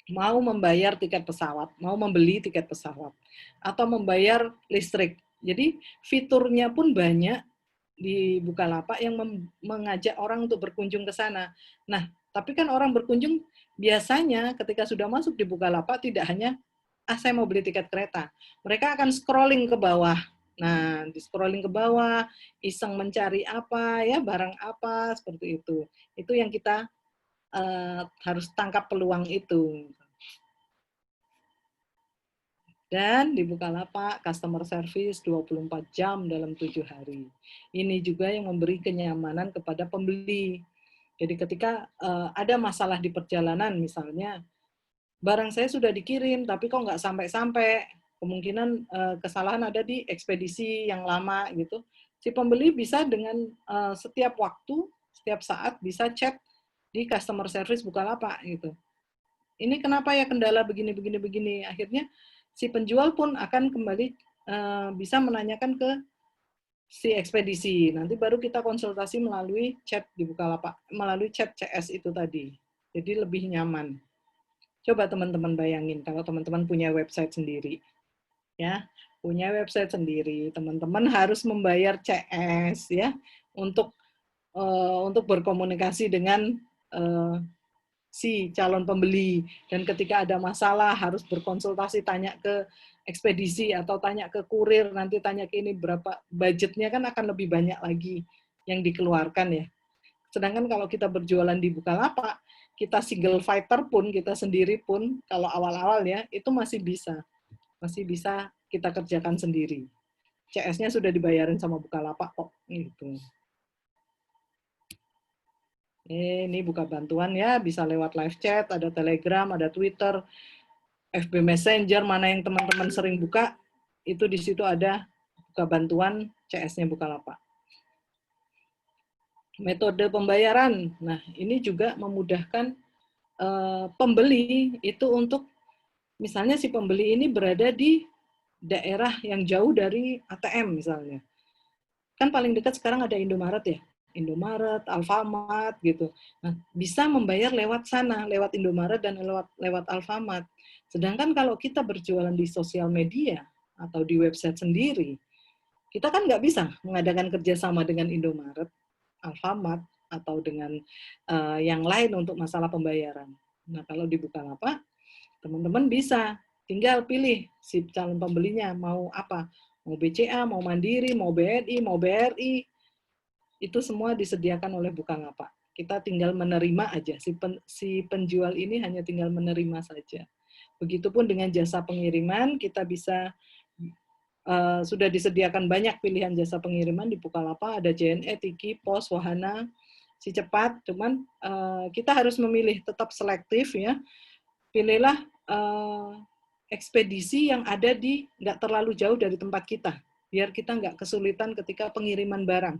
C: mau membayar tiket pesawat, mau membeli tiket pesawat, atau membayar listrik. Jadi fiturnya pun banyak di Bukalapak yang mengajak orang untuk berkunjung ke sana. Nah, tapi kan orang berkunjung biasanya ketika sudah masuk di Bukalapak tidak hanya, saya mau beli tiket kereta. Mereka akan scrolling ke bawah. Nah, di scrolling ke bawah, iseng mencari apa, ya barang apa, seperti itu. Itu yang kita harus tangkap peluang itu. Dan di Bukalapak, customer service 24 jam dalam 7 hari. Ini juga yang memberi kenyamanan kepada pembeli. Jadi ketika ada masalah di perjalanan, misalnya, barang saya sudah dikirim, tapi kok nggak sampai-sampai, kemungkinan kesalahan ada di ekspedisi yang lama, gitu. Si pembeli bisa dengan setiap waktu, setiap saat bisa chat di customer service Bukalapak, gitu. Ini kenapa ya kendala begini. Akhirnya si penjual pun akan kembali bisa menanyakan ke si ekspedisi. Nanti baru kita konsultasi melalui chat di Bukalapak, melalui chat CS itu tadi. Jadi lebih nyaman. Coba teman-teman bayangin kalau teman-teman punya website sendiri. Ya, punya website sendiri, teman-teman harus membayar CS ya untuk berkomunikasi dengan si calon pembeli, dan ketika ada masalah harus berkonsultasi, tanya ke ekspedisi atau tanya ke kurir, nanti tanya ke ini berapa budgetnya, kan akan lebih banyak lagi yang dikeluarkan ya. Sedangkan kalau kita berjualan di Bukalapak, kita single fighter pun, kita sendiri pun, kalau awal-awal ya, itu masih bisa kita kerjakan sendiri. CS-nya sudah dibayarin sama Bukalapak kok, gitu. Ini buka bantuan ya, bisa lewat live chat, ada Telegram, ada Twitter, FB Messenger, mana yang teman-teman sering buka, itu di situ ada buka bantuan CS-nya Bukalapak. Metode pembayaran, nah ini juga memudahkan pembeli itu untuk, misalnya si pembeli ini berada di daerah yang jauh dari ATM misalnya. Kan paling dekat sekarang ada Indomaret ya, Indomaret, Alfamart gitu. Nah, bisa membayar lewat sana, lewat Indomaret dan lewat Alfamart. Sedangkan kalau kita berjualan di sosial media atau di website sendiri, kita kan nggak bisa mengadakan kerjasama dengan Indomaret, Alfamart, atau dengan yang lain untuk masalah pembayaran. Nah, kalau di Bukalapak, teman-teman bisa tinggal pilih si calon pembelinya mau apa, mau BCA, mau Mandiri, mau BNI, mau BRI, itu semua disediakan oleh Bukalapak. Kita tinggal menerima aja, si penjual ini hanya tinggal menerima saja. Begitupun dengan jasa pengiriman, kita bisa sudah disediakan banyak pilihan jasa pengiriman di Bukalapak, ada JNE, Tiki, Pos, Wahana, Si Cepat, cuman kita harus memilih, tetap selektif ya. Pilihlah ekspedisi yang ada di nggak terlalu jauh dari tempat kita, biar kita nggak kesulitan ketika pengiriman barang.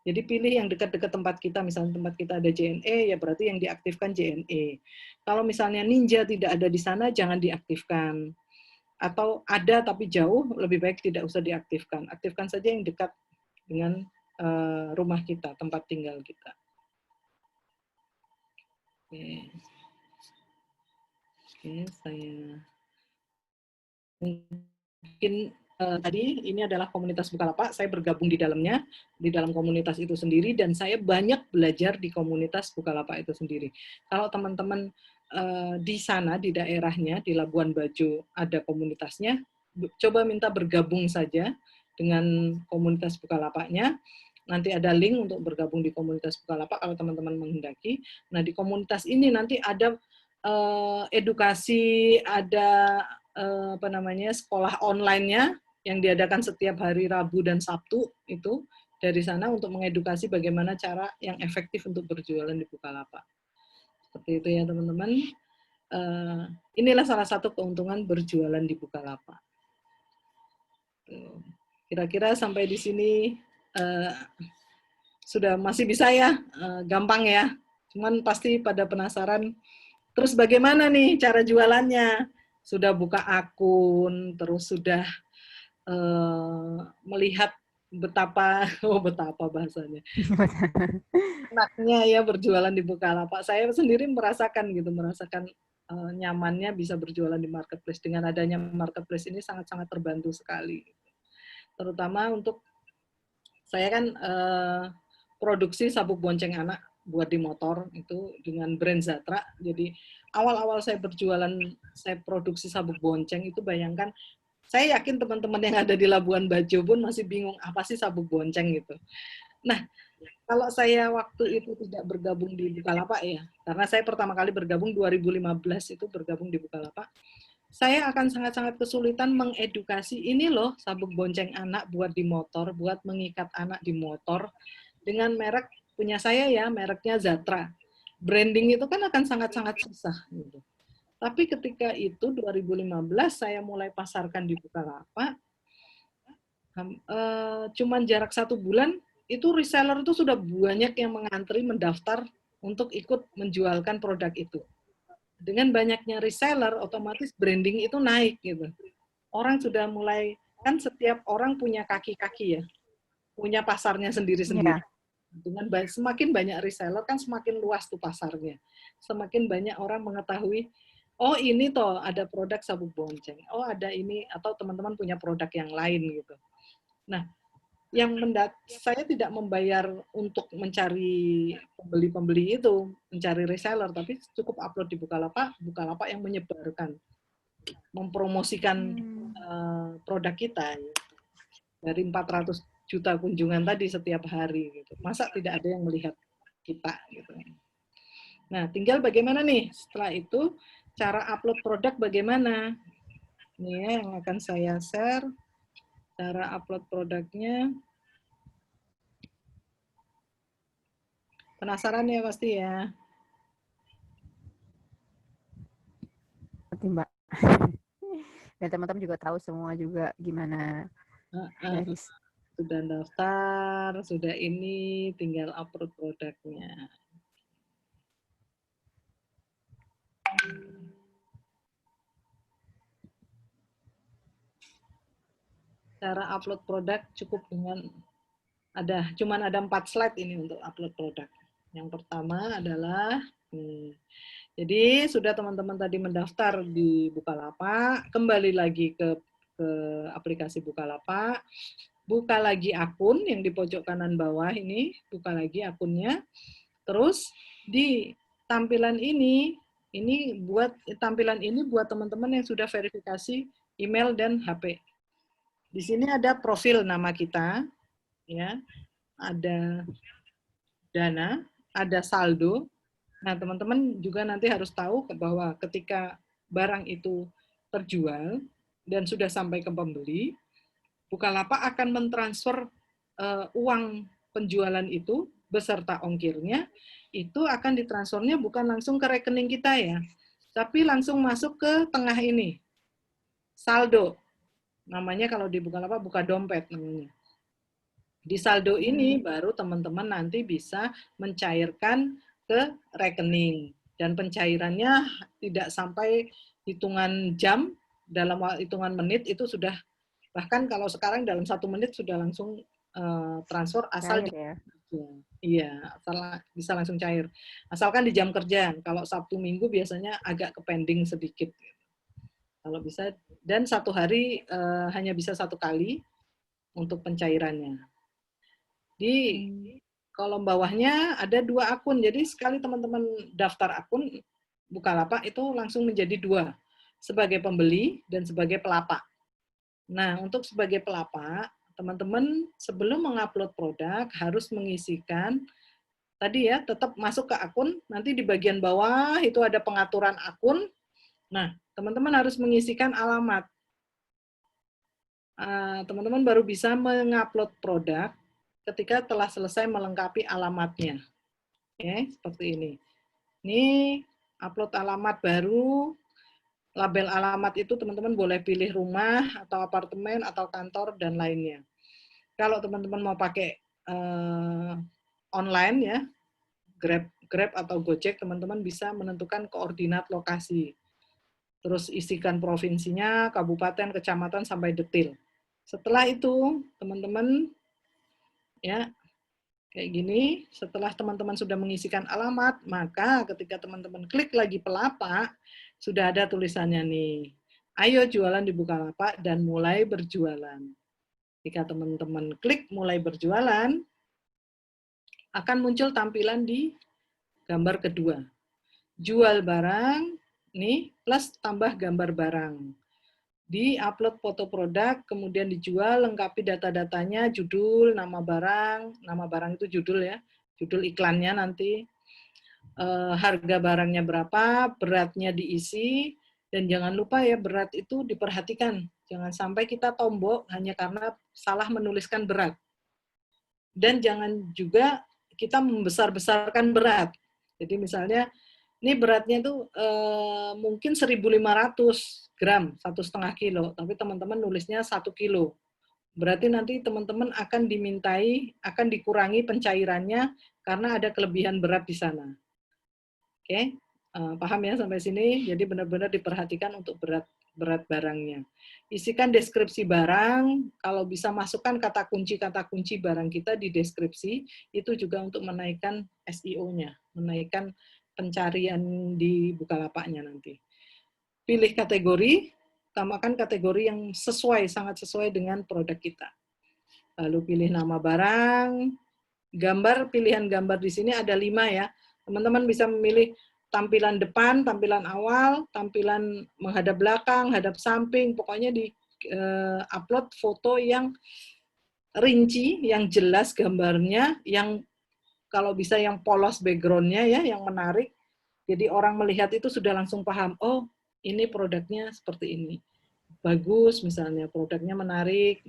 C: Jadi pilih yang dekat-dekat tempat kita, misalnya tempat kita ada JNE, ya berarti yang diaktifkan JNE. Kalau misalnya Ninja tidak ada di sana, jangan diaktifkan. Atau ada tapi jauh, lebih baik tidak usah diaktifkan. Aktifkan saja yang dekat dengan rumah kita, tempat tinggal kita. Oke, saya mungkin tadi ini adalah komunitas Bukalapak, saya bergabung di dalamnya, di dalam komunitas itu sendiri, dan saya banyak belajar di komunitas Bukalapak itu sendiri. Kalau teman-teman di sana, di daerahnya, di Labuan Bajo ada komunitasnya, coba minta bergabung saja dengan komunitas Bukalapaknya. Nanti ada link untuk bergabung di komunitas Bukalapak kalau teman-teman menghendaki. Nah, di komunitas ini nanti ada edukasi, ada sekolah online-nya yang diadakan setiap hari Rabu dan Sabtu itu dari sana untuk mengedukasi bagaimana cara yang efektif untuk berjualan di Bukalapak. Seperti itu ya teman-teman. Inilah salah satu keuntungan berjualan di Bukalapak. Kira-kira sampai di sini sudah masih bisa ya, gampang ya. Cuman pasti pada penasaran, terus bagaimana nih cara jualannya? Sudah buka akun, terus sudah melihat betapa bahasanya enaknya ya berjualan di Bukalapak. Saya sendiri merasakan nyamannya bisa berjualan di marketplace. Dengan adanya marketplace ini sangat-sangat terbantu sekali. Terutama untuk saya kan produksi sabuk bonceng anak buat di motor itu dengan brand Zatra. Jadi awal-awal saya berjualan, saya produksi sabuk bonceng itu, bayangkan, saya yakin teman-teman yang ada di Labuan Bajo pun masih bingung apa sih sabuk bonceng gitu. Nah, kalau saya waktu itu tidak bergabung di Bukalapak ya, karena saya pertama kali bergabung 2015 itu bergabung di Bukalapak, saya akan sangat-sangat kesulitan mengedukasi ini loh sabuk bonceng anak buat di motor, buat mengikat anak di motor dengan merek punya saya ya, mereknya Zatra. Branding itu kan akan sangat-sangat susah gitu. Tapi ketika itu 2015 saya mulai pasarkan di Bukalapak, cuman jarak 1 bulan itu reseller itu sudah banyak yang mengantri mendaftar untuk ikut menjualkan produk itu. Dengan banyaknya reseller, otomatis branding itu naik gitu. Orang sudah mulai, kan setiap orang punya kaki-kaki ya, punya pasarnya sendiri-sendiri.
A: Yeah.
C: Dengan semakin banyak reseller kan semakin luas tuh pasarnya. Semakin banyak orang mengetahui, oh ini toh ada produk sabuk bonceng, oh ada ini, atau teman-teman punya produk yang lain gitu. Nah, saya tidak membayar untuk mencari pembeli-pembeli itu, mencari reseller, tapi cukup upload di Bukalapak, Bukalapak yang menyebarkan, mempromosikan produk kita gitu. Dari 400 juta kunjungan tadi setiap hari gitu. Masa tidak ada yang melihat kita gitu. Nah, tinggal bagaimana nih setelah itu cara upload produk bagaimana? Ini ya yang akan saya share cara upload produknya. Penasaran ya pasti ya.
A: Nanti Mbak. Dan teman-teman juga tahu semua juga gimana dari
C: Sudah daftar, sudah ini, tinggal upload produknya. Cara upload produk cukup dengan cuman ada 4 slide ini untuk upload produk. Yang pertama adalah jadi sudah teman-teman tadi mendaftar di Bukalapak, kembali lagi ke aplikasi Bukalapak, buka lagi akun yang di pojok kanan bawah ini, buka lagi akunnya. Terus di tampilan ini buat teman-teman yang sudah verifikasi email dan HP. Di sini ada profil nama kita, ya, ada dana, ada saldo. Nah, teman-teman juga nanti harus tahu bahwa ketika barang itu terjual dan sudah sampai ke pembeli, Bukalapak akan mentransfer uang penjualan itu beserta ongkirnya, itu akan ditransfernya bukan langsung ke rekening kita ya, tapi langsung masuk ke tengah ini, saldo. Namanya kalau di Bukalapak buka dompet namanya. Di saldo ini baru teman-teman nanti bisa mencairkan ke rekening. Dan pencairannya tidak sampai hitungan jam, dalam hitungan menit itu sudah, bahkan kalau sekarang dalam 1 menit sudah langsung transfer asal
A: cair, ya.
C: Iya, bisa langsung cair. Asalkan di jam kerja. Kalau Sabtu Minggu biasanya agak ke pending sedikit. Kalau bisa, dan 1 hari hanya bisa 1 kali untuk pencairannya. Di kolom bawahnya ada 2 akun. Jadi sekali teman-teman daftar akun Bukalapak itu langsung menjadi 2, sebagai pembeli dan sebagai pelapak. Nah, untuk sebagai pelapak, teman-teman sebelum mengupload produk harus mengisikan tadi ya, tetap masuk ke akun, nanti di bagian bawah itu ada pengaturan akun. Nah, teman-teman harus mengisikan alamat. Teman-teman baru bisa mengupload produk ketika telah selesai melengkapi alamatnya. Oke, seperti ini. Ini upload alamat baru. Label alamat itu teman-teman boleh pilih rumah, atau apartemen, atau kantor, dan lainnya. Kalau teman-teman mau pakai online ya, Grab atau Gojek, teman-teman bisa menentukan koordinat lokasi. Terus isikan provinsinya, kabupaten, kecamatan, sampai detil. Setelah itu, teman-teman, ya, kayak gini, setelah teman-teman sudah mengisikan alamat, maka ketika teman-teman klik lagi pelapak, sudah ada tulisannya nih, ayo jualan di Bukalapak dan mulai berjualan. Jika teman-teman klik mulai berjualan, akan muncul tampilan di gambar kedua. Jual barang, nih, plus tambah gambar barang. Di-upload foto produk, kemudian dijual, lengkapi data-datanya, judul, nama barang itu judul ya, judul iklannya nanti, harga barangnya berapa, beratnya diisi, dan jangan lupa ya, berat itu diperhatikan. Jangan sampai kita tombok hanya karena salah menuliskan berat. Dan jangan juga kita membesar-besarkan berat. Jadi misalnya, ini beratnya itu mungkin 1.500 gram, 1,5 kilo, tapi teman-teman nulisnya 1 kilo. Berarti nanti teman-teman akan dikurangi pencairannya karena ada kelebihan berat di sana. Oke, paham ya sampai sini? Jadi benar-benar diperhatikan untuk berat barangnya. Isikan deskripsi barang, kalau bisa masukkan kata kunci barang kita di deskripsi, itu juga untuk menaikkan SEO-nya, menaikkan pencarian di Bukalapaknya nanti. Pilih kategori, utamakan kategori yang sangat sesuai dengan produk kita. Lalu pilih nama barang, gambar, pilihan gambar di sini ada 5 ya. Teman-teman bisa memilih tampilan depan, tampilan awal, tampilan menghadap belakang, hadap samping, pokoknya di upload foto yang rinci, yang jelas gambarnya, yang kalau bisa yang polos background-nya ya, yang menarik. Jadi orang melihat itu sudah langsung paham, oh ini produknya seperti ini. Bagus misalnya, produknya menarik.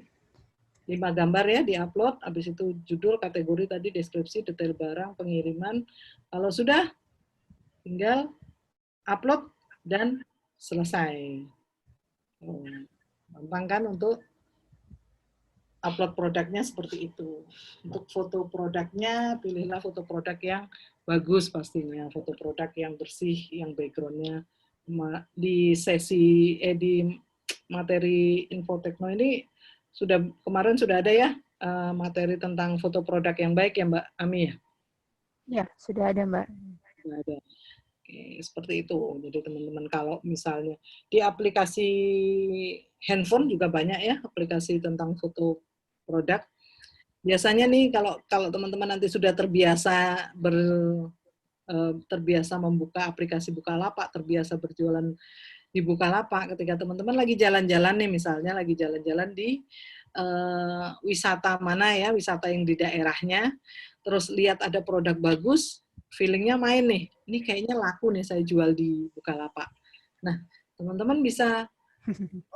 C: 5 gambar ya di-upload, habis itu judul, kategori tadi, deskripsi, detail barang, pengiriman. Kalau sudah, tinggal upload dan selesai. Gampang kan untuk upload produknya seperti itu. Untuk foto produknya, pilihlah foto produk yang bagus pastinya, foto produk yang bersih, yang backgroundnya di sesi di materi Infotekno ini kemarin sudah ada ya materi tentang foto produk yang baik ya Mbak Ami ya?
A: Ya, sudah ada Mbak.
C: Sudah ada. Oke, seperti itu. Jadi teman-teman kalau misalnya di aplikasi handphone juga banyak ya aplikasi tentang foto produk. Biasanya nih kalau teman-teman nanti sudah terbiasa terbiasa membuka aplikasi Bukalapak, terbiasa berjualan di Bukalapak, ketika teman-teman lagi jalan-jalan nih misalnya lagi jalan-jalan di wisata mana ya, wisata yang di daerahnya, terus lihat ada produk bagus, feelingnya main nih, ini kayaknya laku nih saya jual di Bukalapak. Nah, teman-teman bisa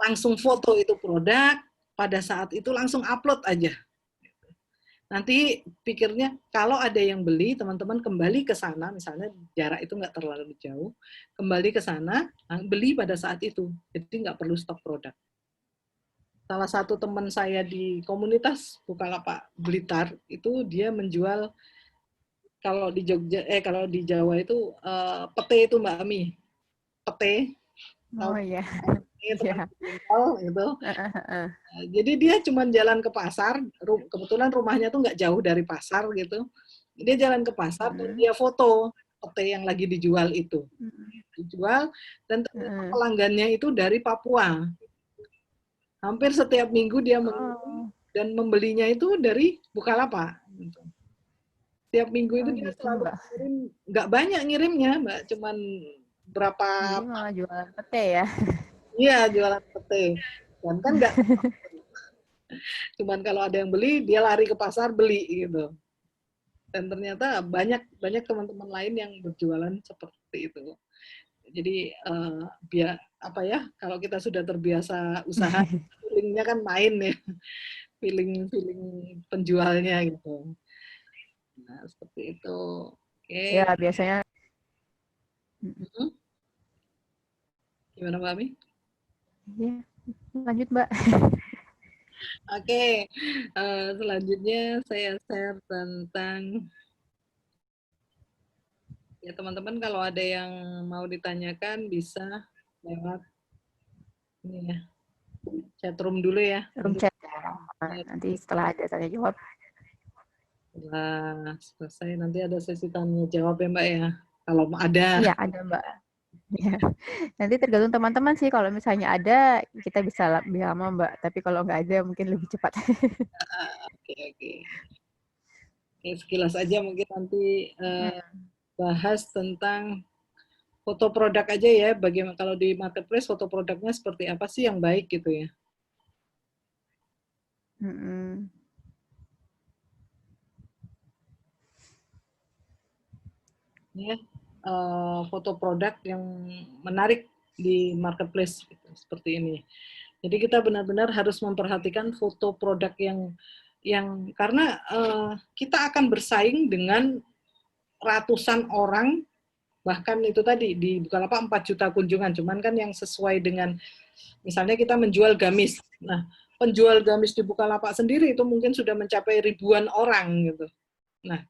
C: langsung foto itu produk, pada saat itu langsung upload aja. Nanti pikirnya kalau ada yang beli, teman-teman kembali ke sana, misalnya jarak itu nggak terlalu jauh, kembali ke sana, beli pada saat itu. Jadi nggak perlu stok produk. Salah satu teman saya di komunitas Bukalapak Blitar, itu dia menjual, kalau di kalau di Jawa itu pete itu Mbak Ami. Pete.
A: Oh iya.
C: Itu gitu. Jadi dia cuma jalan ke pasar, kebetulan rumahnya tuh nggak jauh dari pasar gitu. Dia jalan ke pasar, terus dia foto pete yang lagi dijual itu. Dijual, dan ternyata pelanggannya itu dari Papua. Hampir setiap minggu dia dan membelinya itu dari Bukalapak. Setiap minggu itu dia
A: gitu,
C: selalu
A: Mbak.
C: ngirim, nggak banyak ngirimnya, Mbak, cuman berapa.
A: Jadi malah jualan pete ya.
C: Iya, jualan pete. Dan kan nggak, cuman kalau ada yang beli, dia lari ke pasar beli gitu. Dan ternyata banyak teman-teman lain yang berjualan seperti itu. Jadi biar apa ya, kalau kita sudah terbiasa usaha, feelingnya kan main ya, feeling penjualnya gitu. Nah, seperti itu. Oke.
A: Ya, biasanya.
C: Gimana Mbak Ami?
A: Ya, lanjut Mbak.
C: Oke, selanjutnya saya share tentang, ya teman-teman kalau ada yang mau ditanyakan bisa lewat ini ya, chat room dulu ya.
A: Room chat. Nanti setelah ada tanya jawab.
C: Setelah selesai nanti ada sesi tanya jawab ya Mbak ya, kalau ada.
A: Iya, ada Mbak. Ya. Nanti tergantung teman-teman sih, kalau misalnya ada kita bisa lebih lama Mbak, tapi kalau nggak ada mungkin lebih cepat.
C: Oke. Sekilas aja mungkin nanti bahas tentang foto produk aja ya, bagaimana kalau di marketplace foto produknya seperti apa sih yang baik gitu ya. Ya, foto produk yang menarik di marketplace gitu, seperti ini. Jadi kita benar-benar harus memperhatikan foto produk yang karena kita akan bersaing dengan ratusan orang, bahkan itu tadi di Bukalapak 4 juta kunjungan, cuman kan yang sesuai dengan, misalnya kita menjual gamis. Nah, penjual gamis di Bukalapak sendiri itu mungkin sudah mencapai ribuan orang gitu. Nah,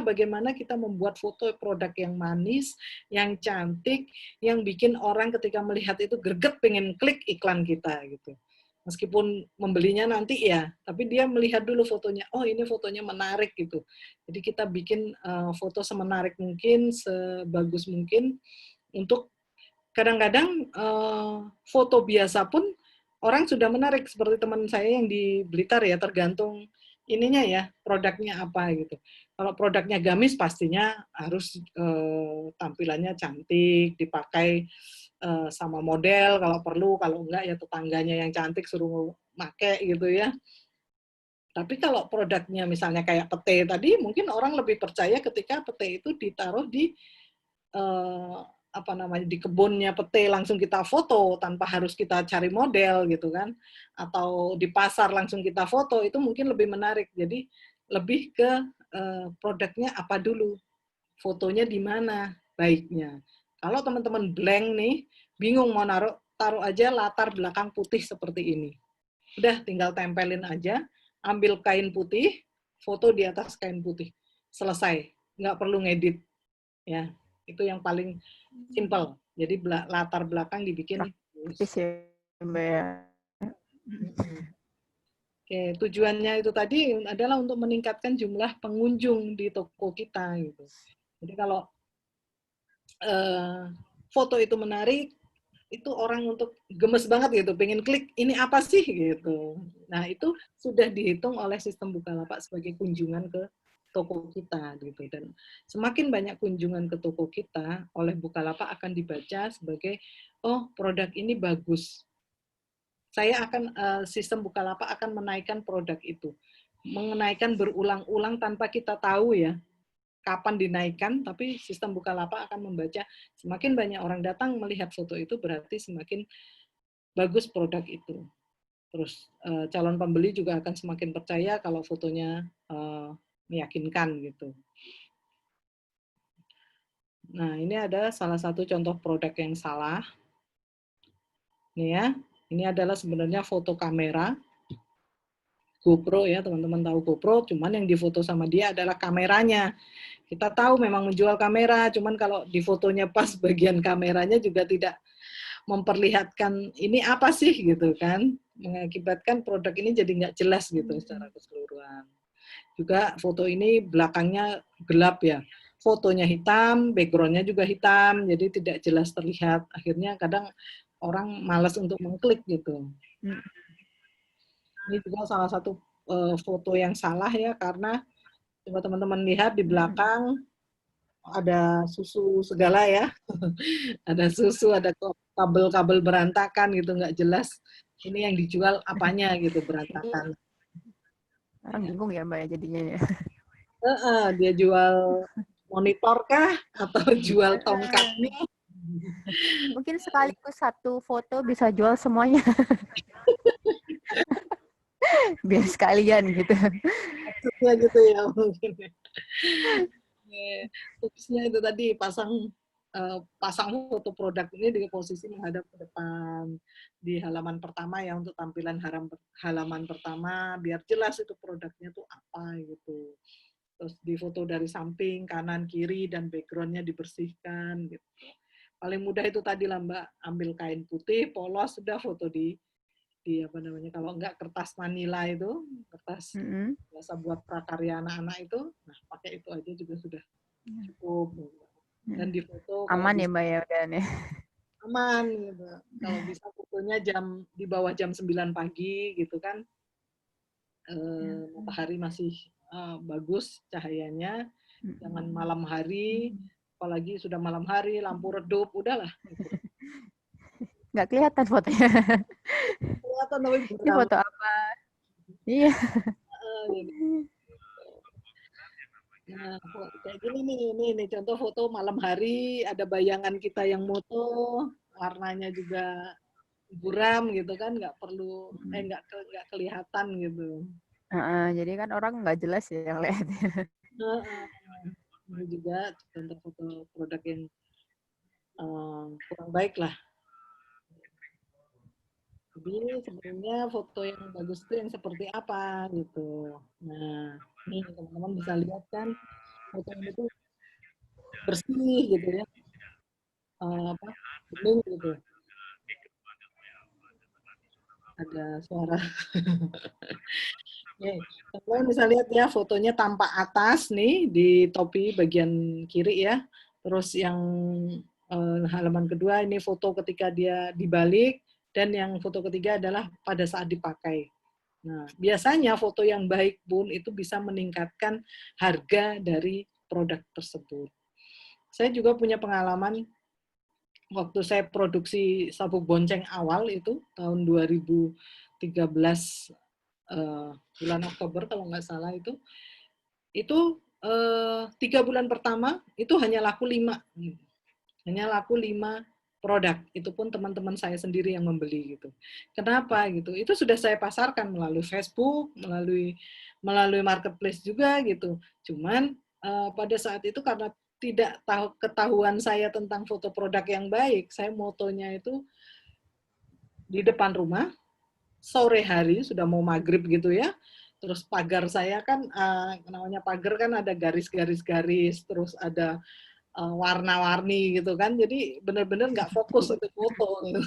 C: bagaimana kita membuat foto produk yang manis, yang cantik, yang bikin orang ketika melihat itu greget pengen klik iklan kita gitu. Meskipun membelinya nanti ya, tapi dia melihat dulu fotonya, oh ini fotonya menarik gitu. Jadi kita bikin foto semenarik mungkin, sebagus mungkin, untuk kadang-kadang foto biasa pun orang sudah menarik, seperti teman saya yang di Blitar ya, tergantung ininya ya, produknya apa gitu. Kalau produknya gamis pastinya harus tampilannya cantik, dipakai sama model kalau perlu, kalau enggak ya tetangganya yang cantik suruh make gitu ya. Tapi kalau produknya misalnya kayak pete tadi, mungkin orang lebih percaya ketika pete itu ditaruh di di kebunnya pete, langsung kita foto tanpa harus kita cari model gitu kan, atau di pasar langsung kita foto, itu mungkin lebih menarik. Jadi lebih ke produknya apa dulu, fotonya di mana baiknya. Kalau teman-teman blank nih, bingung mau naruh taruh aja latar belakang putih seperti ini. Udah tinggal tempelin aja, ambil kain putih, foto di atas kain putih. Selesai, nggak perlu ngedit. Ya, itu yang paling simple. Jadi latar belakang dibikin.
A: Praktis ya, Mbak ya.
C: Oke, tujuannya itu tadi adalah untuk meningkatkan jumlah pengunjung di toko kita gitu. Jadi kalau foto itu menarik, itu orang untuk gemes banget gitu, pengen klik ini apa sih gitu. Nah itu sudah dihitung oleh sistem Bukalapak sebagai kunjungan ke toko kita gitu. Dan semakin banyak kunjungan ke toko kita oleh Bukalapak akan dibaca sebagai oh produk ini bagus. Saya akan sistem Bukalapak akan menaikkan produk itu, menaikkan berulang-ulang tanpa kita tahu ya kapan dinaikkan, tapi sistem Bukalapak akan membaca semakin banyak orang datang melihat foto itu berarti semakin bagus produk itu. Terus calon pembeli juga akan semakin percaya kalau fotonya meyakinkan gitu. Nah ini ada salah satu contoh produk yang salah. Nih ya, ini adalah sebenarnya foto kamera. GoPro ya, teman-teman tahu GoPro, cuman yang difoto sama dia adalah kameranya. Kita tahu memang menjual kamera, cuman kalau di fotonya pas bagian kameranya juga tidak memperlihatkan ini apa sih gitu kan, mengakibatkan produk ini jadi nggak jelas gitu secara keseluruhan. Juga foto ini belakangnya gelap ya, fotonya hitam, backgroundnya juga hitam, jadi tidak jelas terlihat. Akhirnya kadang orang malas untuk mengklik gitu. Ini juga salah satu foto yang salah ya, karena coba teman-teman lihat di belakang ada susu segala ya, ada susu, ada kabel-kabel berantakan gitu, nggak jelas ini yang dijual apanya gitu, berantakan.
A: Orang bingung ya Mbak ya jadinya ya.
C: Dia jual monitor kah atau jual tongkatnya?
A: Mungkin sekaligus satu foto bisa jual semuanya. Biar sekalian gitu.
C: Maksudnya gitu ya mungkin. Tipsnya itu tadi pasang foto produk ini di posisi menghadap ke depan di halaman pertama ya, untuk tampilan halaman pertama biar jelas itu produknya tuh apa gitu. Terus di foto dari samping, kanan, kiri, dan backgroundnya dibersihkan gitu. Paling mudah itu tadi lah Mbak, ambil kain putih, polos, sudah foto di apa namanya, kalau enggak kertas manila itu, kertas biasa buat prakarya anak-anak itu, nah pakai itu aja juga sudah cukup. Dan di foto
A: aman ya Mbak ya udah nih.
C: aman gitu. Kalau bisa fotonya di bawah jam 9 pagi gitu kan, matahari masih bagus cahayanya, jangan malam hari, apalagi sudah malam hari, lampu redup, udahlah.
A: Nggak kelihatan fotonya.
C: Kelihatan tapi
A: Ini foto apa? Iya.
C: Nah, kayak gini nih contoh foto malam hari, ada bayangan kita yang moto, warnanya juga buram gitu kan, nggak perlu, nggak kelihatan gitu.
A: Jadi kan orang nggak jelas ya yang lihat.
C: Ini juga contoh foto produk yang kurang baik lah. Jadi sebenarnya foto yang bagus itu yang seperti apa gitu. Nah, ini teman-teman bisa lihat kan, foto ini tuh bersih gitu ya, bening gitu. Ada suara. Teman-teman bisa lihat ya, fotonya tampak atas nih di topi bagian kiri ya. Terus yang halaman kedua ini foto ketika dia dibalik, dan yang foto ketiga adalah pada saat dipakai. Nah, biasanya foto yang baik pun itu bisa meningkatkan harga dari produk tersebut. Saya juga punya pengalaman waktu saya produksi sabuk bonceng awal itu tahun 2013 bulan Oktober kalau nggak salah itu 3 bulan pertama itu hanya laku 5 produk, itu pun teman-teman saya sendiri yang membeli gitu. Kenapa gitu? Itu sudah saya pasarkan melalui Facebook, melalui marketplace juga gitu. Cuman pada saat itu karena tidak tahu ketahuan saya tentang foto produk yang baik, saya motonya itu di depan rumah, sore hari sudah mau maghrib gitu ya. Terus pagar saya kan namanya pagar kan ada garis-garis, terus ada warna-warni gitu kan. Jadi benar-benar nggak fokus untuk foto gitu.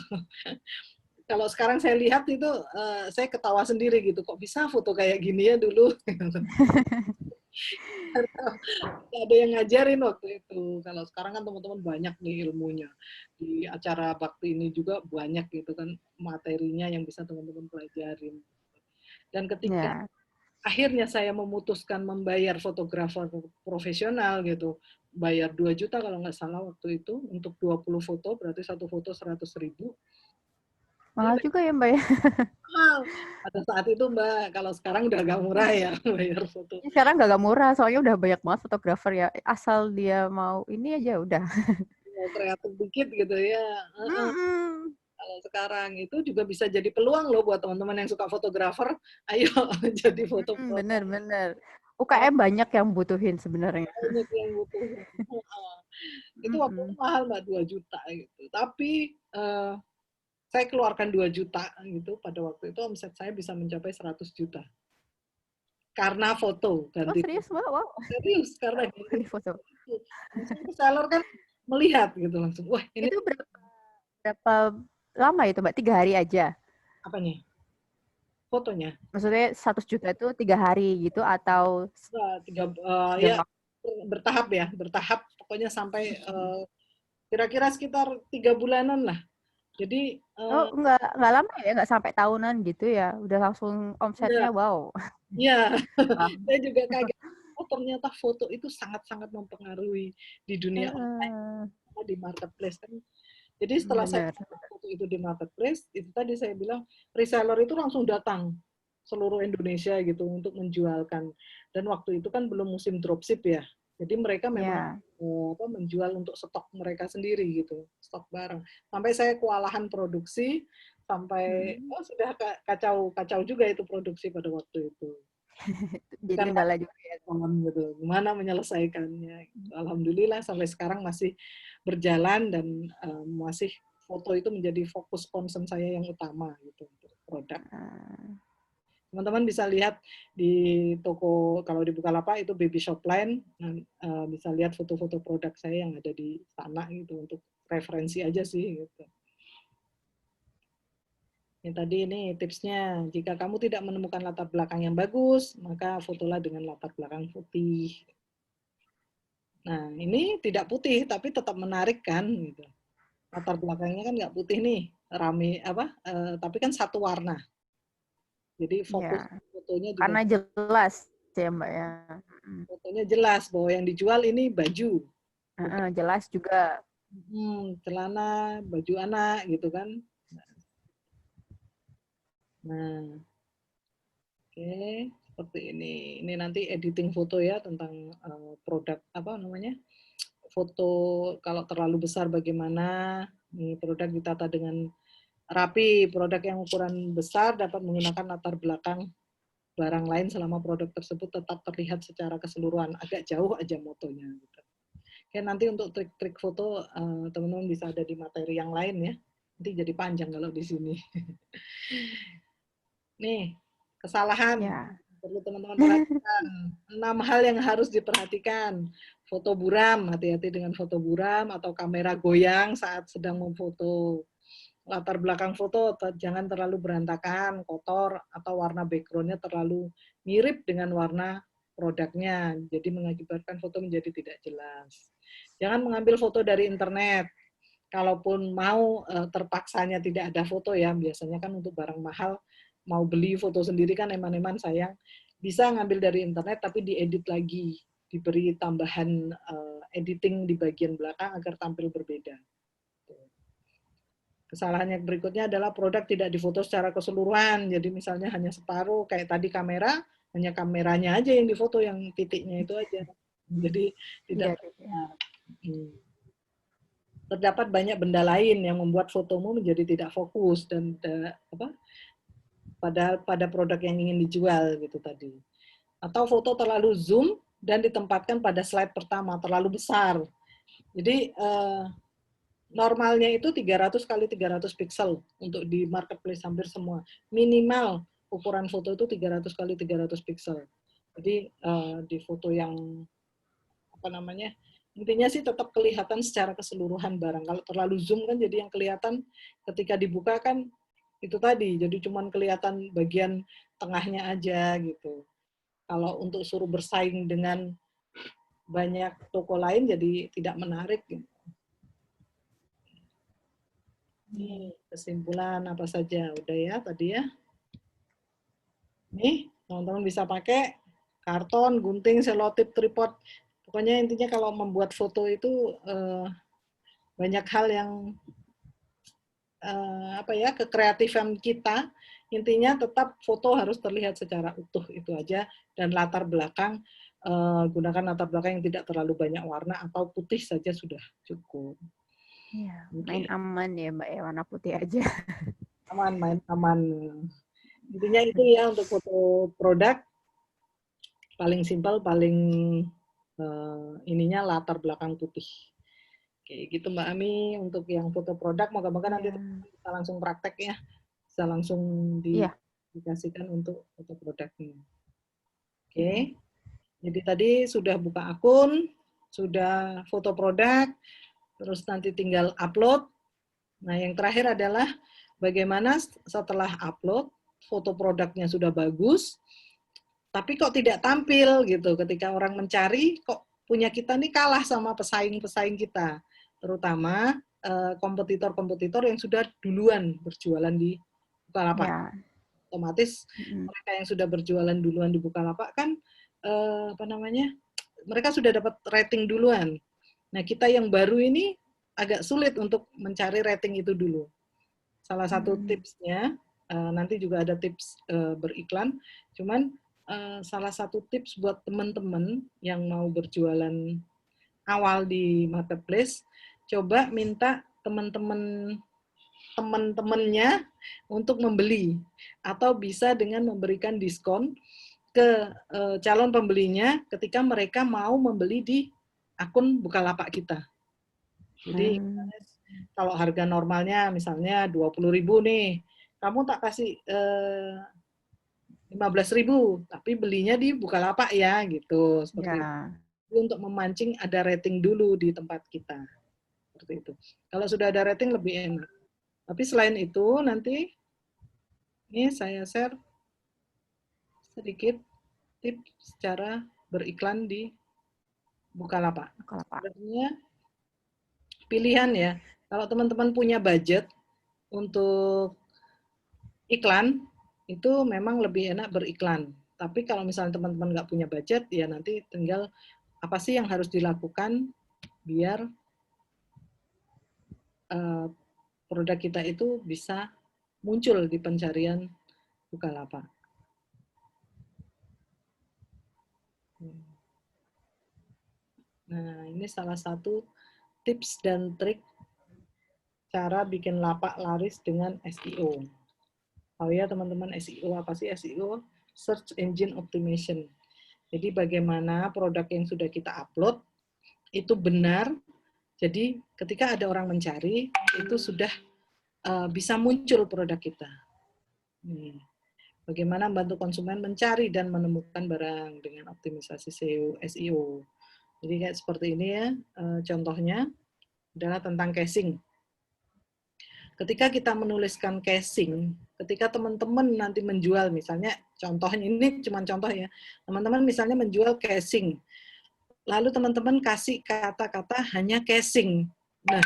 C: Kalau sekarang saya lihat itu saya ketawa sendiri gitu. Kok bisa foto kayak gini ya dulu? Nggak ada yang ngajarin waktu itu. Kalau sekarang kan teman-teman banyak nih ilmunya. Di acara bakti ini juga banyak gitu kan materinya yang bisa teman-teman pelajarin. Dan ketika
A: Ya.
C: akhirnya saya memutuskan membayar fotografer profesional gitu, bayar 2 juta kalau nggak salah waktu itu untuk 20 foto, berarti satu foto 100.000.
A: Mahal juga ya Mbak ya.
C: Mahal. Pada saat itu Mbak, kalau sekarang udah agak murah ya bayar foto.
A: Sekarang nggak murah, soalnya udah banyak banget fotografer ya. Asal dia mau ini aja udah.
C: Mau kreatif dikit gitu ya.
A: Mm-mm.
C: Kalau sekarang itu juga bisa jadi peluang loh buat teman-teman yang suka fotografer. Ayo jadi foto produk.
A: Bener-bener.
C: Sekarang
A: UKM banyak yang butuhin sebenarnya.
C: banyak yang butuh. Itu waktu itu
A: Mm-mm.
C: mahal Mbak 2 juta gitu. Tapi saya keluarkan 2 juta gitu, pada waktu itu omset saya bisa mencapai 100 juta. Karena foto,
A: Oh
C: ganti
A: serius Mbak? Wow.
C: serius, karena ganti
A: Di foto.
C: foto. Langsung seller kan melihat gitu langsung, wah ini
A: Itu berapa lama itu Mbak? 3 hari aja?
C: apa nih fotonya?
A: Maksudnya 100 juta itu 3 hari gitu atau
C: Ya
A: jam waktu?
C: bertahap ya, bertahap pokoknya sampai kira-kira sekitar 3 bulanan lah. Jadi
A: Oh nggak lama ya? Nggak sampai tahunan gitu ya? Udah langsung omsetnya
C: enggak,
A: wow.
C: ya
A: Wah.
C: saya juga kaget. Oh ternyata foto itu sangat-sangat mempengaruhi di dunia online, di marketplace kan. Jadi setelah saya
A: Bener.
C: foto itu di marketplace, itu tadi saya bilang reseller itu langsung datang seluruh Indonesia gitu untuk menjualkan. Dan waktu itu kan belum musim dropship ya. Jadi mereka memang
A: Ya.
C: menjual untuk stok mereka sendiri gitu, stok barang. Sampai saya kewalahan produksi, sampai sudah kacau juga itu produksi pada waktu itu.
A: Jadi
C: Kan
A: kendala juga ya.
C: gitu. Gimana menyelesaikannya. Alhamdulillah sampai sekarang masih berjalan dan masih foto itu menjadi fokus concern saya yang utama gitu untuk produk. Teman-teman bisa lihat di toko, kalau di Bukalapak itu Baby Shopline, bisa lihat foto-foto produk saya yang ada di sana gitu untuk referensi aja sih gitu. Yang tadi ini tipsnya, jika kamu tidak menemukan latar belakang yang bagus, maka fotolah dengan latar belakang putih. Nah, ini tidak putih tapi tetap menarik kan gitu. Latar belakangnya kan nggak putih nih, rame tapi kan satu warna. Jadi fokus
A: Ya.
C: fotonya juga
A: Karena jelas ya Mbak ya.
C: fotonya jelas bahwa yang dijual ini baju, bukan
A: Jelas juga.
C: celana, baju anak gitu kan. Nah, oke, seperti ini. Ini nanti editing foto ya tentang produk apa namanya? Foto kalau terlalu besar bagaimana? Ini produk ditata dengan rapi. Produk yang ukuran besar dapat menggunakan latar belakang barang lain selama produk tersebut tetap terlihat secara keseluruhan. Agak jauh aja motonya. Gitu. Oke, nanti untuk trik-trik foto teman-teman bisa ada di materi yang lain ya. Nanti jadi panjang kalau di sini. Nih, kesalahan
A: Ya.
C: perlu teman-teman perhatikan. 6 hal yang harus diperhatikan. Foto buram, hati-hati dengan foto buram atau kamera goyang saat sedang memfoto. Latar belakang foto jangan terlalu berantakan, kotor, atau warna background-nya terlalu mirip dengan warna produknya. Jadi mengakibatkan foto menjadi tidak jelas. Jangan mengambil foto dari internet. Kalaupun mau terpaksanya tidak ada foto ya, biasanya kan untuk barang mahal, mau beli foto sendiri kan eman-eman sayang. Bisa ngambil dari internet tapi diedit lagi, diberi tambahan editing di bagian belakang agar tampil berbeda. Kesalahan yang berikutnya adalah produk tidak difoto secara keseluruhan. Jadi misalnya hanya separuh, kayak tadi kamera, hanya kameranya aja yang difoto, yang titiknya itu aja. Jadi tidak benar. Terdapat banyak benda lain yang membuat fotomu menjadi tidak fokus dan pada produk yang ingin dijual gitu tadi. Atau foto terlalu zoom dan ditempatkan pada slide pertama, terlalu besar. Jadi normalnya itu 300 kali 300 pixel untuk di marketplace hampir semua. Minimal ukuran foto itu 300 kali 300 pixel. Jadi di foto yang apa namanya, intinya sih tetap kelihatan secara keseluruhan barang. Kalau terlalu zoom kan jadi yang kelihatan ketika dibuka kan itu tadi, jadi cuman kelihatan bagian tengahnya aja gitu. Kalau untuk suruh bersaing dengan banyak toko lain jadi tidak menarik. Ini kesimpulan apa saja udah ya tadi ya. Nih teman-teman bisa pakai karton, gunting, selotip, tripod. Pokoknya intinya kalau membuat foto itu banyak hal yang apa ya, kekreatifan kita. Intinya tetap foto harus terlihat secara utuh itu aja, dan latar belakang gunakan latar belakang yang tidak terlalu banyak warna atau putih saja sudah cukup.
A: Iya, main aman ya Mbak ya, warna putih aja.
C: Aman, main aman. Intinya itu ya untuk foto produk, paling simpel, paling ininya latar belakang putih. Oke, gitu Mbak Ami untuk yang foto produk. Moga-moga nanti kita langsung praktek ya, bisa langsung diaplikasikan untuk foto produknya. Oke, jadi tadi sudah buka akun, sudah foto produk, terus nanti tinggal upload. Nah, yang terakhir adalah bagaimana setelah upload, foto produknya sudah bagus, tapi kok tidak tampil gitu. Ketika orang mencari, kok punya kita nih kalah sama pesaing-pesaing kita. Terutama kompetitor-kompetitor yang sudah duluan berjualan di Bukalapak. Ya. Otomatis mereka yang sudah berjualan duluan di Bukalapak kan apa namanya? Mereka sudah dapat rating duluan. Nah, kita yang baru ini agak sulit untuk mencari rating itu dulu. Salah satu tipsnya, nanti juga ada tips beriklan, cuman salah satu tips buat teman-teman yang mau berjualan awal di marketplace, coba minta teman-temannya untuk membeli, atau bisa dengan memberikan diskon ke calon pembelinya ketika mereka mau membeli di akun Bukalapak kita. Jadi kalau harga normalnya misalnya 20.000 nih, kamu tak kasih 15.000, tapi belinya di Bukalapak ya, gitu. Seperti itu. Untuk memancing ada rating dulu di tempat kita. Seperti itu. Kalau sudah ada rating lebih enak. Tapi selain itu nanti ini saya share sedikit tips cara beriklan di Bukalapak. Sebenarnya pilihan ya. Kalau teman-teman punya budget untuk iklan, itu memang lebih enak beriklan. Tapi kalau misalnya teman-teman nggak punya budget, ya nanti tinggal apa sih yang harus dilakukan biar produk kita itu bisa muncul di pencarian Bukalapak. Nah, ini salah satu tips dan trik cara bikin lapak laris dengan SEO. Oh ya teman-teman, SEO apa sih SEO? Search Engine Optimization. Jadi bagaimana produk yang sudah kita upload itu benar. Jadi ketika ada orang mencari, itu sudah bisa muncul produk kita. Bagaimana membantu konsumen mencari dan menemukan barang dengan optimisasi SEO. Jadi kayak seperti ini ya, contohnya adalah tentang casing. Ketika kita menuliskan casing, ketika teman-teman nanti menjual, misalnya contohnya ini cuma contoh ya, teman-teman misalnya menjual casing, lalu teman-teman kasih kata-kata hanya casing. Nah,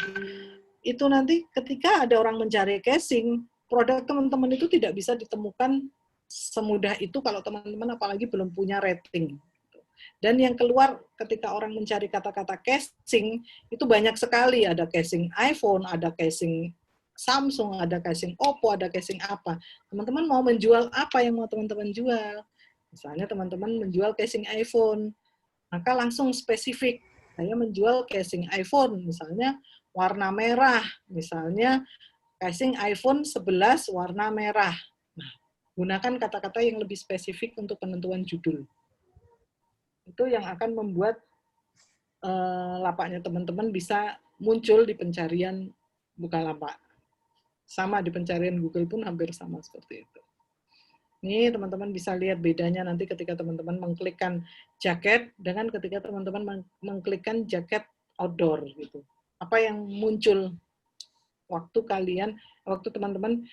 C: itu nanti ketika ada orang mencari casing, produk teman-teman itu tidak bisa ditemukan semudah itu kalau teman-teman apalagi belum punya rating. Dan yang keluar ketika orang mencari kata-kata casing, itu banyak sekali. Ada casing iPhone, ada casing Samsung, ada casing Oppo, ada casing apa. Teman-teman mau menjual apa yang mau teman-teman jual? Misalnya teman-teman menjual casing iPhone, maka langsung spesifik. Saya menjual casing iPhone, misalnya warna merah, misalnya casing iPhone 11 warna merah. Nah, gunakan kata-kata yang lebih spesifik untuk penentuan judul. Itu yang akan membuat lapaknya teman-teman bisa muncul di pencarian Bukalapak. Sama di pencarian Google pun hampir sama seperti itu. Ini teman-teman bisa lihat bedanya nanti ketika teman-teman mengklikkan jaket dengan ketika teman-teman mengklikkan jaket outdoor gitu. Apa yang muncul waktu teman-teman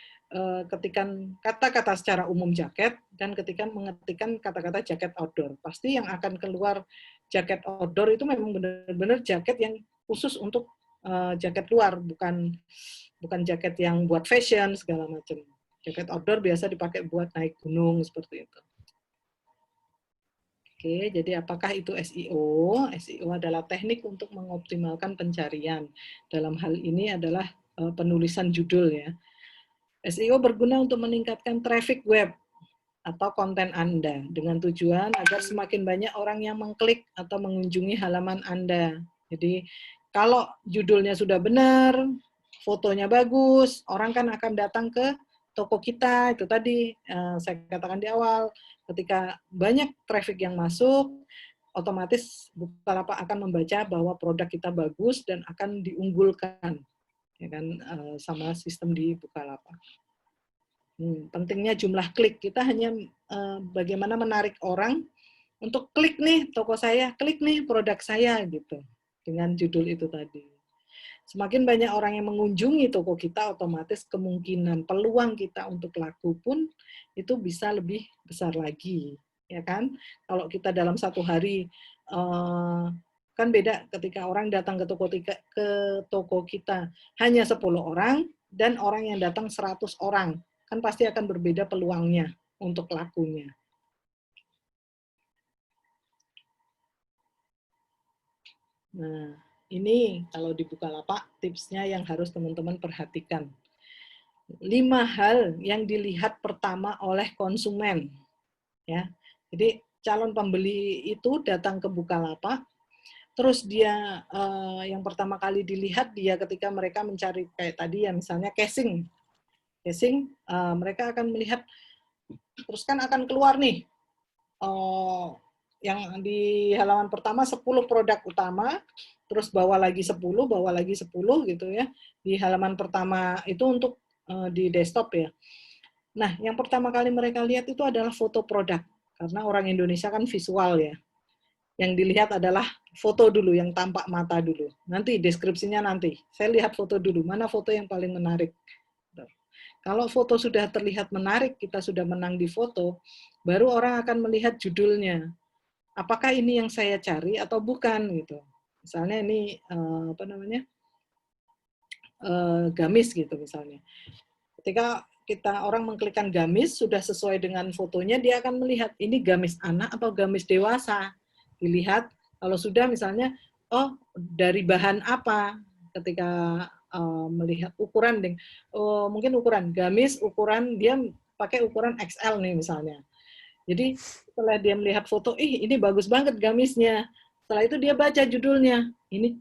C: ketikan kata-kata secara umum jaket dan ketika mengetikkan kata-kata jaket outdoor. Pasti yang akan keluar jaket outdoor itu memang benar-benar jaket yang khusus untuk jaket luar, bukan jaket yang buat fashion segala macam. Jaket outdoor biasa dipakai buat naik gunung seperti itu. Oke, jadi apakah itu SEO? SEO adalah teknik untuk mengoptimalkan pencarian. Dalam hal ini adalah penulisan judul ya. SEO berguna untuk meningkatkan traffic web atau konten Anda dengan tujuan agar semakin banyak orang yang mengklik atau mengunjungi halaman Anda. Jadi kalau judulnya sudah benar, fotonya bagus, orang kan akan datang ke toko kita. Itu tadi saya katakan di awal, ketika banyak traffic yang masuk, otomatis Bukalapak akan membaca bahwa produk kita bagus dan akan diunggulkan ya kan, sama sistem di Bukalapak. Pentingnya jumlah klik, kita hanya bagaimana menarik orang untuk klik nih toko saya, klik nih produk saya gitu dengan judul itu tadi. Semakin banyak orang yang mengunjungi toko kita, otomatis kemungkinan peluang kita untuk laku pun itu bisa lebih besar lagi, ya kan? Kalau kita dalam satu hari kan beda ketika orang datang ke toko kita hanya 10 orang dan orang yang datang 100 orang, kan pasti akan berbeda peluangnya untuk lakunya. Nah, ini kalau di Bukalapak tipsnya yang harus teman-teman perhatikan. 5 hal yang dilihat pertama oleh konsumen. Ya. Jadi calon pembeli itu datang ke Bukalapak, terus dia yang pertama kali dilihat dia ketika mereka mencari kayak tadi ya misalnya casing. Casing mereka akan melihat, terus kan akan keluar nih yang di halaman pertama 10 produk utama, terus bawa lagi 10 gitu ya. Di halaman pertama itu untuk di desktop ya. Nah, yang pertama kali mereka lihat itu adalah foto produk. Karena orang Indonesia kan visual ya. Yang dilihat adalah foto dulu, yang tampak mata dulu. Nanti deskripsinya nanti. Saya lihat foto dulu, mana foto yang paling menarik. Kalau foto sudah terlihat menarik, kita sudah menang di foto, baru orang akan melihat judulnya. Apakah ini yang saya cari atau bukan gitu. Misalnya ini gamis gitu misalnya. Ketika orang mengklikkan gamis sudah sesuai dengan fotonya, dia akan melihat ini gamis anak atau gamis dewasa. Dilihat kalau sudah misalnya dari bahan apa, ketika melihat ukuran mungkin ukuran gamis, ukuran dia pakai ukuran XL nih misalnya. Jadi setelah dia melihat foto, ini bagus banget gamisnya. Setelah itu dia baca judulnya, ini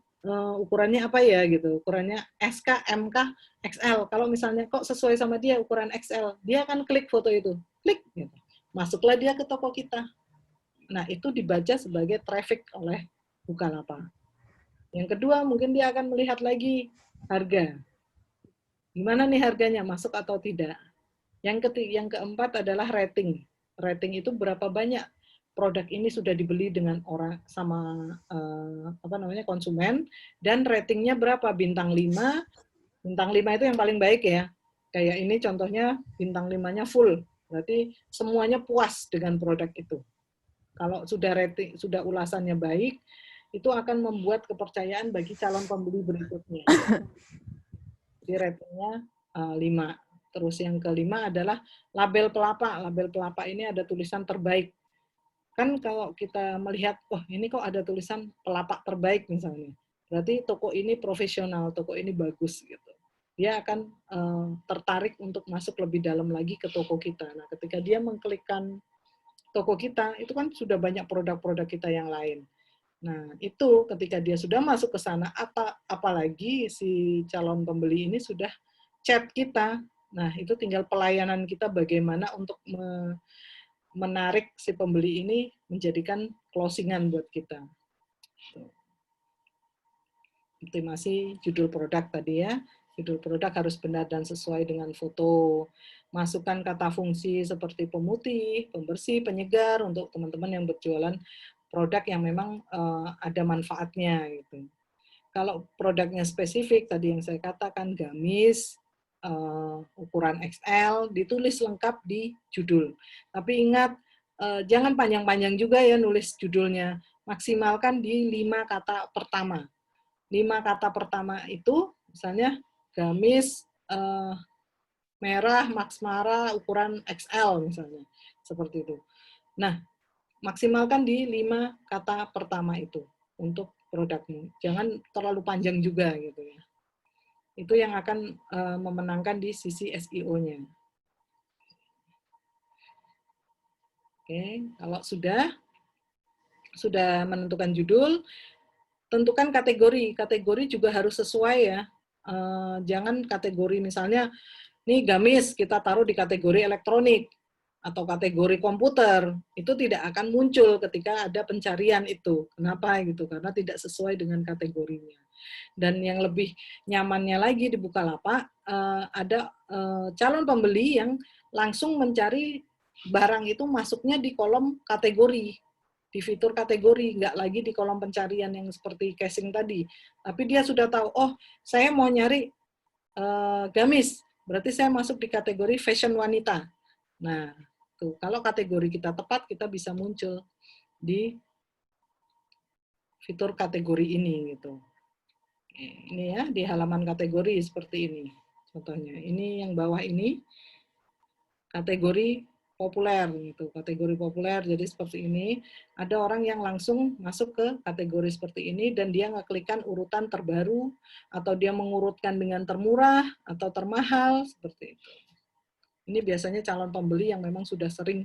C: ukurannya apa ya gitu, ukurannya SK, MK, XL. Kalau misalnya kok sesuai sama dia ukuran XL, dia akan klik foto itu, klik, gitu. Masuklah dia ke toko kita. Nah itu dibaca sebagai traffic oleh Bukalapak. Yang kedua mungkin dia akan melihat lagi harga. Gimana nih harganya, masuk atau tidak. Yang keempat adalah rating. Rating itu berapa banyak produk ini sudah dibeli dengan orang sama konsumen, dan ratingnya berapa, bintang 5. Bintang 5 itu yang paling baik ya. Kayak ini contohnya bintang 5-nya full. Berarti semuanya puas dengan produk itu. Kalau sudah rating, sudah ulasannya baik, itu akan membuat kepercayaan bagi calon pembeli berikutnya. Jadi ratingnya 5. Terus yang kelima adalah label pelapa. Label pelapa ini ada tulisan terbaik. Kan kalau kita melihat, ini kok ada tulisan pelapa terbaik misalnya. Berarti toko ini profesional, toko ini bagus gitu. Dia akan tertarik untuk masuk lebih dalam lagi ke toko kita. Nah, ketika dia mengklikkan toko kita, itu kan sudah banyak produk-produk kita yang lain. Nah, itu ketika dia sudah masuk ke sana, apalagi si calon pembeli ini sudah chat kita. Nah, itu tinggal pelayanan kita bagaimana untuk menarik si pembeli ini menjadikan closingan buat kita. Optimasi judul produk tadi ya. Judul produk harus benar dan sesuai dengan foto. Masukkan kata fungsi seperti pemutih, pembersih, penyegar untuk teman-teman yang berjualan produk yang memang ada manfaatnya gitu. Kalau produknya spesifik, tadi yang saya katakan gamis, ukuran XL, ditulis lengkap di judul. Tapi ingat, jangan panjang-panjang juga ya nulis judulnya. Maksimalkan di 5 kata pertama. 5 kata pertama itu, misalnya gamis merah Max Mara ukuran XL misalnya. Seperti itu. Nah, maksimalkan di 5 kata pertama itu untuk produkmu. Jangan terlalu panjang juga gitu ya. Itu yang akan memenangkan di sisi SEO-nya. Oke, kalau sudah menentukan judul, tentukan kategori. Kategori juga harus sesuai ya. Jangan kategori misalnya, nih gamis kita taruh di kategori elektronik atau kategori komputer, itu tidak akan muncul ketika ada pencarian itu. Kenapa gitu? Karena tidak sesuai dengan kategorinya. Dan yang lebih nyamannya lagi di Bukalapak, ada calon pembeli yang langsung mencari barang itu masuknya di kolom kategori, di fitur kategori, nggak lagi di kolom pencarian yang seperti casing tadi. Tapi dia sudah tahu, oh saya mau nyari gamis, berarti saya masuk di kategori fashion wanita. Nah, tuh, kalau kategori kita tepat, kita bisa muncul di fitur kategori ini gitu. Ini ya, di halaman kategori seperti ini. Contohnya, ini yang bawah ini kategori populer gitu. Kategori populer jadi seperti ini. Ada orang yang langsung masuk ke kategori seperti ini dan dia ngeklikkan urutan terbaru atau dia mengurutkan dengan termurah atau termahal seperti itu. Ini biasanya calon pembeli yang memang sudah sering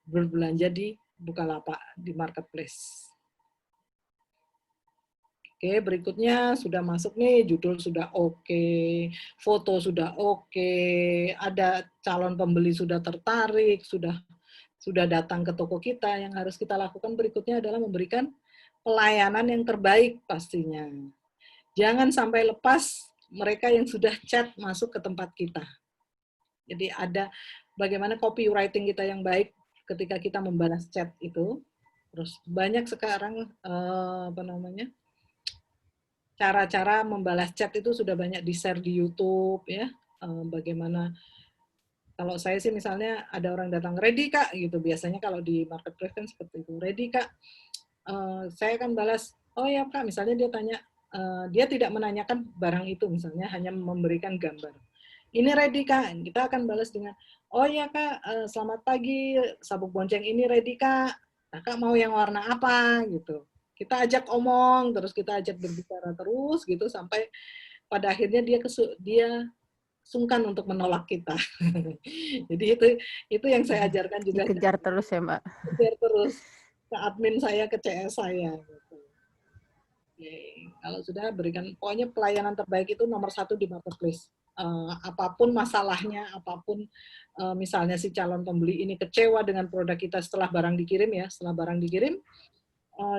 C: berbelanja di Bukalapak, di marketplace. Oke, berikutnya sudah masuk nih, judul sudah oke, foto sudah oke, ada calon pembeli sudah tertarik, sudah datang ke toko kita. Yang harus kita lakukan berikutnya adalah memberikan pelayanan yang terbaik pastinya. Jangan sampai lepas mereka yang sudah chat masuk ke tempat kita. Jadi ada bagaimana copywriting kita yang baik ketika kita membalas chat itu. Terus banyak sekarang cara-cara membalas chat itu sudah banyak di-share di YouTube ya. Bagaimana kalau saya sih misalnya ada orang datang, ready Kak gitu. Biasanya kalau di marketplace kan seperti itu, ready Kak. Saya akan balas, oh ya Kak, misalnya dia tanya, dia tidak menanyakan barang itu misalnya, hanya memberikan gambar. Ini ready Kak, kita akan balas dengan, oh ya Kak, selamat pagi, sabuk bonceng ini ready Kak. Nah, Kak mau yang warna apa gitu. Kita ajak omong, terus kita ajak berbicara terus gitu sampai pada akhirnya dia sungkan untuk menolak kita. Jadi itu yang saya ajarkan juga.
A: Dikejar terus ya Mbak.
C: Kejar terus ke admin saya, ke CS saya. Gitu. Oke. Kalau sudah berikan, pokoknya pelayanan terbaik itu nomor 1 di marketplace. Apapun masalahnya, apapun misalnya si calon pembeli ini kecewa dengan produk kita setelah barang dikirim ya, setelah barang dikirim,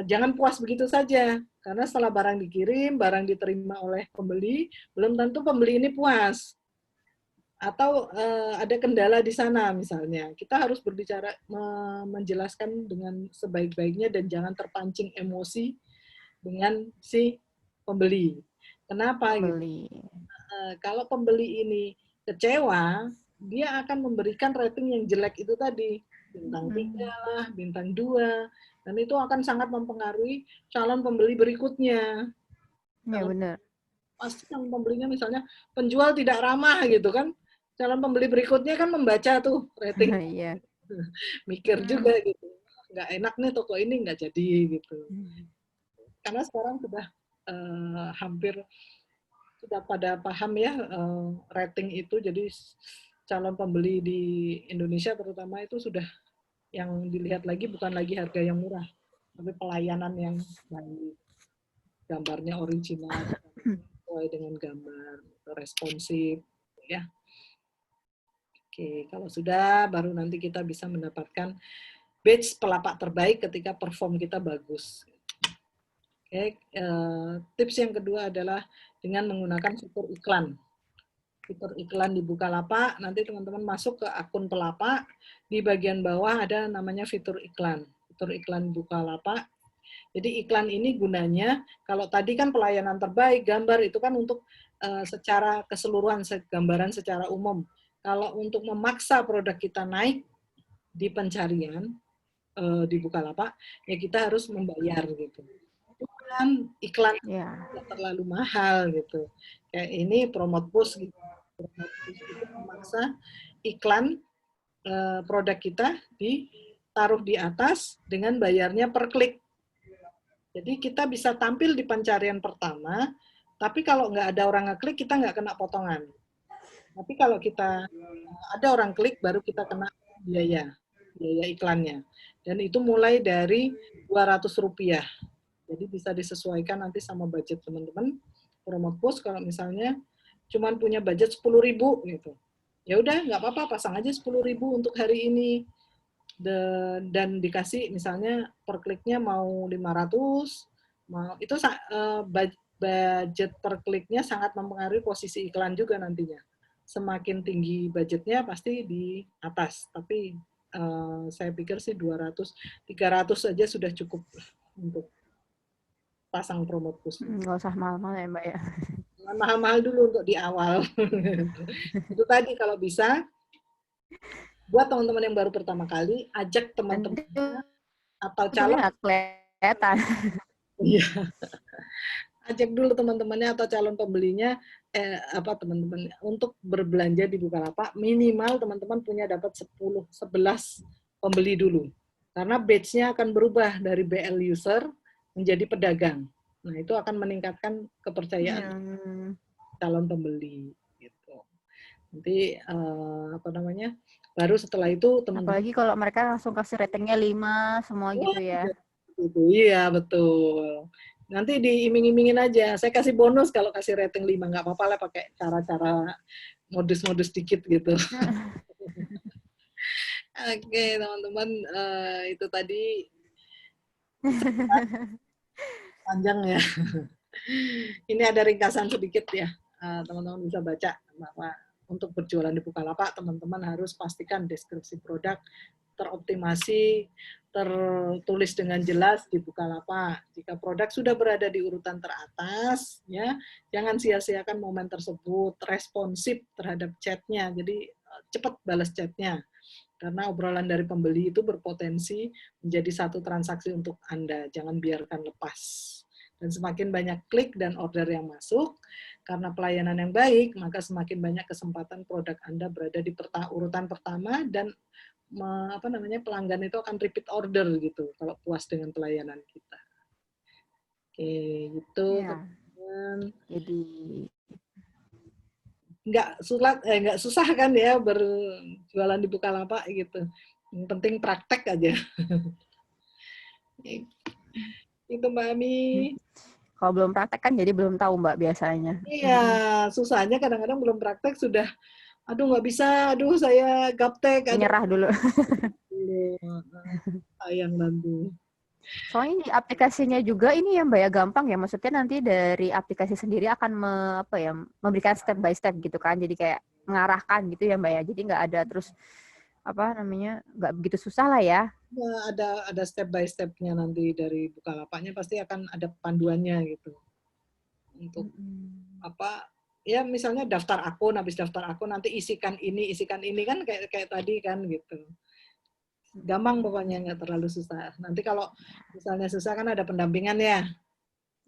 C: jangan puas begitu saja, karena setelah barang dikirim, barang diterima oleh pembeli, belum tentu pembeli ini puas. Atau ada kendala di sana misalnya. Kita harus berbicara, menjelaskan dengan sebaik-baiknya dan jangan terpancing emosi dengan si pembeli. Kenapa
A: Beli.
C: gitu? Kalau pembeli ini kecewa, dia akan memberikan rating yang jelek itu tadi. Bintang 3 lah, bintang 2. Dan itu akan sangat mempengaruhi calon pembeli berikutnya.
A: Ya benar.
C: Pasti calon pembelinya misalnya penjual tidak ramah gitu kan. Calon pembeli berikutnya kan membaca tuh rating.
A: Iya.
C: Mikir juga gitu. Nggak enak nih toko ini, nggak jadi gitu. Karena sekarang sudah hampir sudah pada paham ya rating itu, jadi calon pembeli di Indonesia terutama itu sudah yang dilihat lagi bukan lagi harga yang murah, tapi pelayanan yang baik, gambarnya original, sesuai dengan gambar, responsif, ya. Oke, kalau sudah baru nanti kita bisa mendapatkan badge pelapak terbaik ketika perform kita bagus. Oke, tips yang kedua adalah dengan menggunakan fitur iklan. fitur iklan di Bukalapak, nanti teman-teman masuk ke akun Pelapak, di bagian bawah ada namanya fitur iklan Bukalapak. Jadi iklan ini gunanya, kalau tadi kan pelayanan terbaik, gambar itu kan untuk secara keseluruhan, gambaran secara umum. Kalau untuk memaksa produk kita naik di pencarian di Bukalapak, ya kita harus membayar gitu. Iklan tidak terlalu mahal gitu. Kayak ini promote push gitu. Promote push itu memaksa iklan produk kita ditaruh di atas dengan bayarnya per klik. Jadi kita bisa tampil di pencarian pertama, tapi kalau nggak ada orang ngeklik, kita nggak kena potongan. Tapi kalau kita ada orang klik, baru kita kena biaya iklannya. Dan itu mulai dari Rp200. Jadi bisa disesuaikan nanti sama budget teman-teman. Promote push kalau misalnya cuma punya budget 10.000 gitu. Ya udah nggak apa-apa, pasang aja 10.000 untuk hari ini. Dan dikasih misalnya per kliknya mau 500, itu budget per kliknya sangat mempengaruhi posisi iklan juga nantinya. Semakin tinggi budgetnya pasti di atas, tapi saya pikir sih 200, 300 saja sudah cukup untuk pasang promote push.
A: Nggak usah mahal-mahal ya Mbak ya.
C: Mahal-mahal dulu untuk di awal. Itu tadi kalau bisa, buat teman-teman yang baru pertama kali, ajak teman-temannya atau calon.
A: Nggak kelihatan.
C: Iya. Ajak dulu teman-temannya atau calon pembelinya, teman-teman untuk berbelanja di Bukalapak, minimal teman-teman punya dapat 10, 11 pembeli dulu. Karena batch-nya akan berubah dari BL user menjadi pedagang. Nah, itu akan meningkatkan kepercayaan calon pembeli gitu. Nanti baru setelah itu teman-teman.
A: Apalagi kalau mereka langsung kasih ratingnya 5 semua gitu ya.
C: Iya, betul. Nanti diiming-imingin aja. Saya kasih bonus kalau kasih rating 5, nggak apa-apa lah pakai cara-cara modus-modus dikit gitu. Oke, teman-teman, itu tadi panjang ya. Ini ada ringkasan sedikit ya, teman-teman bisa baca bahwa untuk berjualan di Bukalapak, teman-teman harus pastikan deskripsi produk teroptimasi, tertulis dengan jelas di Bukalapak. Jika produk sudah berada di urutan teratas, ya jangan sia-siakan momen tersebut, responsif terhadap chatnya, jadi cepat balas chatnya. Karena obrolan dari pembeli itu berpotensi menjadi satu transaksi untuk Anda. Jangan biarkan lepas. Dan semakin banyak klik dan order yang masuk, karena pelayanan yang baik, maka semakin banyak kesempatan produk Anda berada di urutan pertama dan pelanggan itu akan repeat order gitu kalau puas dengan pelayanan kita. Oke, gitu.
A: Ya. Jadi
C: nggak susah kan ya berjualan di Bukalapak gitu. Yang penting praktek aja. Itu Mbak Ami.
A: Kalau belum praktek kan jadi belum tahu Mbak biasanya.
C: Iya, susahnya kadang-kadang belum praktek sudah, aduh nggak bisa, aduh saya gaptek.
A: Menyerah dulu.
C: Sayang nanti.
A: Soalnya di aplikasinya juga ini ya Mbak ya gampang ya. Maksudnya nanti dari aplikasi sendiri akan memberikan step by step gitu kan. Jadi kayak mengarahkan gitu ya Mbak ya. Jadi nggak ada terus nggak begitu susah lah ya.
C: Ada step by step-nya nanti dari Bukalapaknya pasti akan ada panduannya gitu. Untuk ya misalnya daftar akun, habis daftar akun nanti isikan ini kan kayak tadi kan gitu. Gampang pokoknya, nggak terlalu susah. Nanti kalau misalnya susah kan ada pendampingan ya.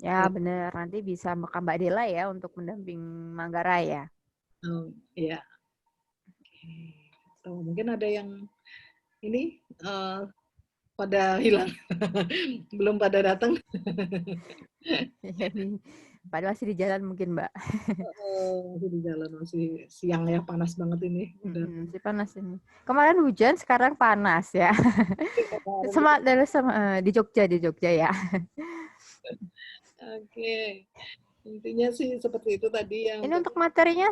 A: Ya bener, nanti bisa Mbak Dela ya untuk mendamping Manggarai ya.
C: Iya. Mungkin ada yang ini pada hilang, belum pada datang.
A: Padahal masih di jalan mungkin Mbak.
C: Masih di jalan, masih siang ya, panas banget ini.
A: Masih panas ini. Kemarin hujan, sekarang panas ya. Sama di Jogja ya.
C: Oke. Intinya sih seperti itu tadi yang.
A: Ini untuk materinya.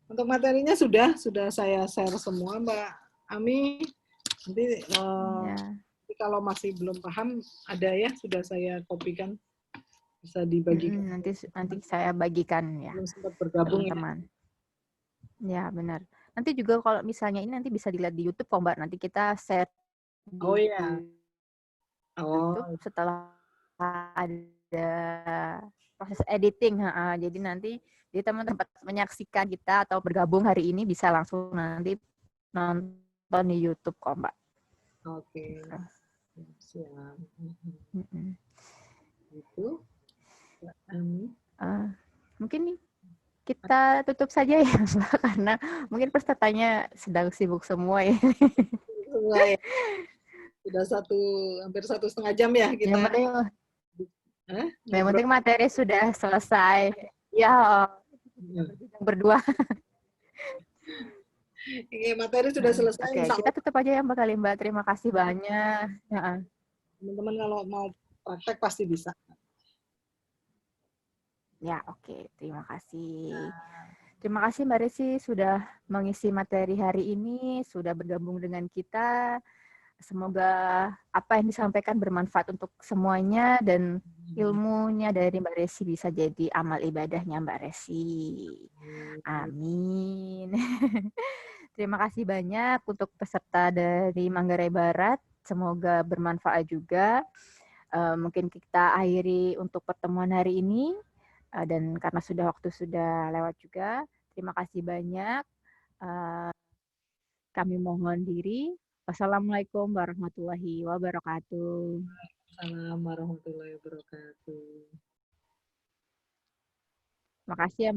C: Untuk materinya sudah saya share semua Mbak Ami. Nanti kalau masih belum paham ada ya, sudah saya kopikan bisa dibagikan.
A: Nanti saya bagikan ya
C: Belum sempat bergabung ya.
A: teman-teman. Ya benar. Nanti juga kalau misalnya ini nanti bisa dilihat di YouTube kok Mbak. Nanti kita share di
C: Oh iya. Oh,
A: YouTube setelah ada proses editing. Jadi nanti teman-teman menyaksikan kita atau bergabung hari ini bisa langsung nanti nonton di YouTube kok Mbak.
C: oke. Siap.
A: Mm-mm.
C: Itu.
A: Mungkin nih kita tutup saja ya Mbak, karena mungkin pesertanya sedang sibuk semua ya.
C: Semua ya. Sudah hampir 1,5 jam ya kita.
A: Yang penting materi sudah selesai. Ya, berdua.
C: Materi sudah selesai.
A: Oke, kita tutup aja ya Mbak kali Mbak. Terima kasih banyak.
C: Teman-teman kalau mau praktek pasti bisa.
A: Ya, oke. Terima kasih. Terima kasih Mbak Resi sudah mengisi materi hari ini, sudah bergabung dengan kita. Semoga apa yang disampaikan bermanfaat untuk semuanya dan ilmunya dari Mbak Resi bisa jadi amal ibadahnya Mbak Resi. Amin. Terima kasih banyak untuk peserta dari Manggarai Barat. Semoga bermanfaat juga. Mungkin kita akhiri untuk pertemuan hari ini. Dan karena waktu sudah lewat juga, terima kasih banyak. Kami mohon diri. Wassalamualaikum warahmatullahi wabarakatuh.
C: Assalamualaikum warahmatullahi wabarakatuh.
A: Terima kasih ya Mbak.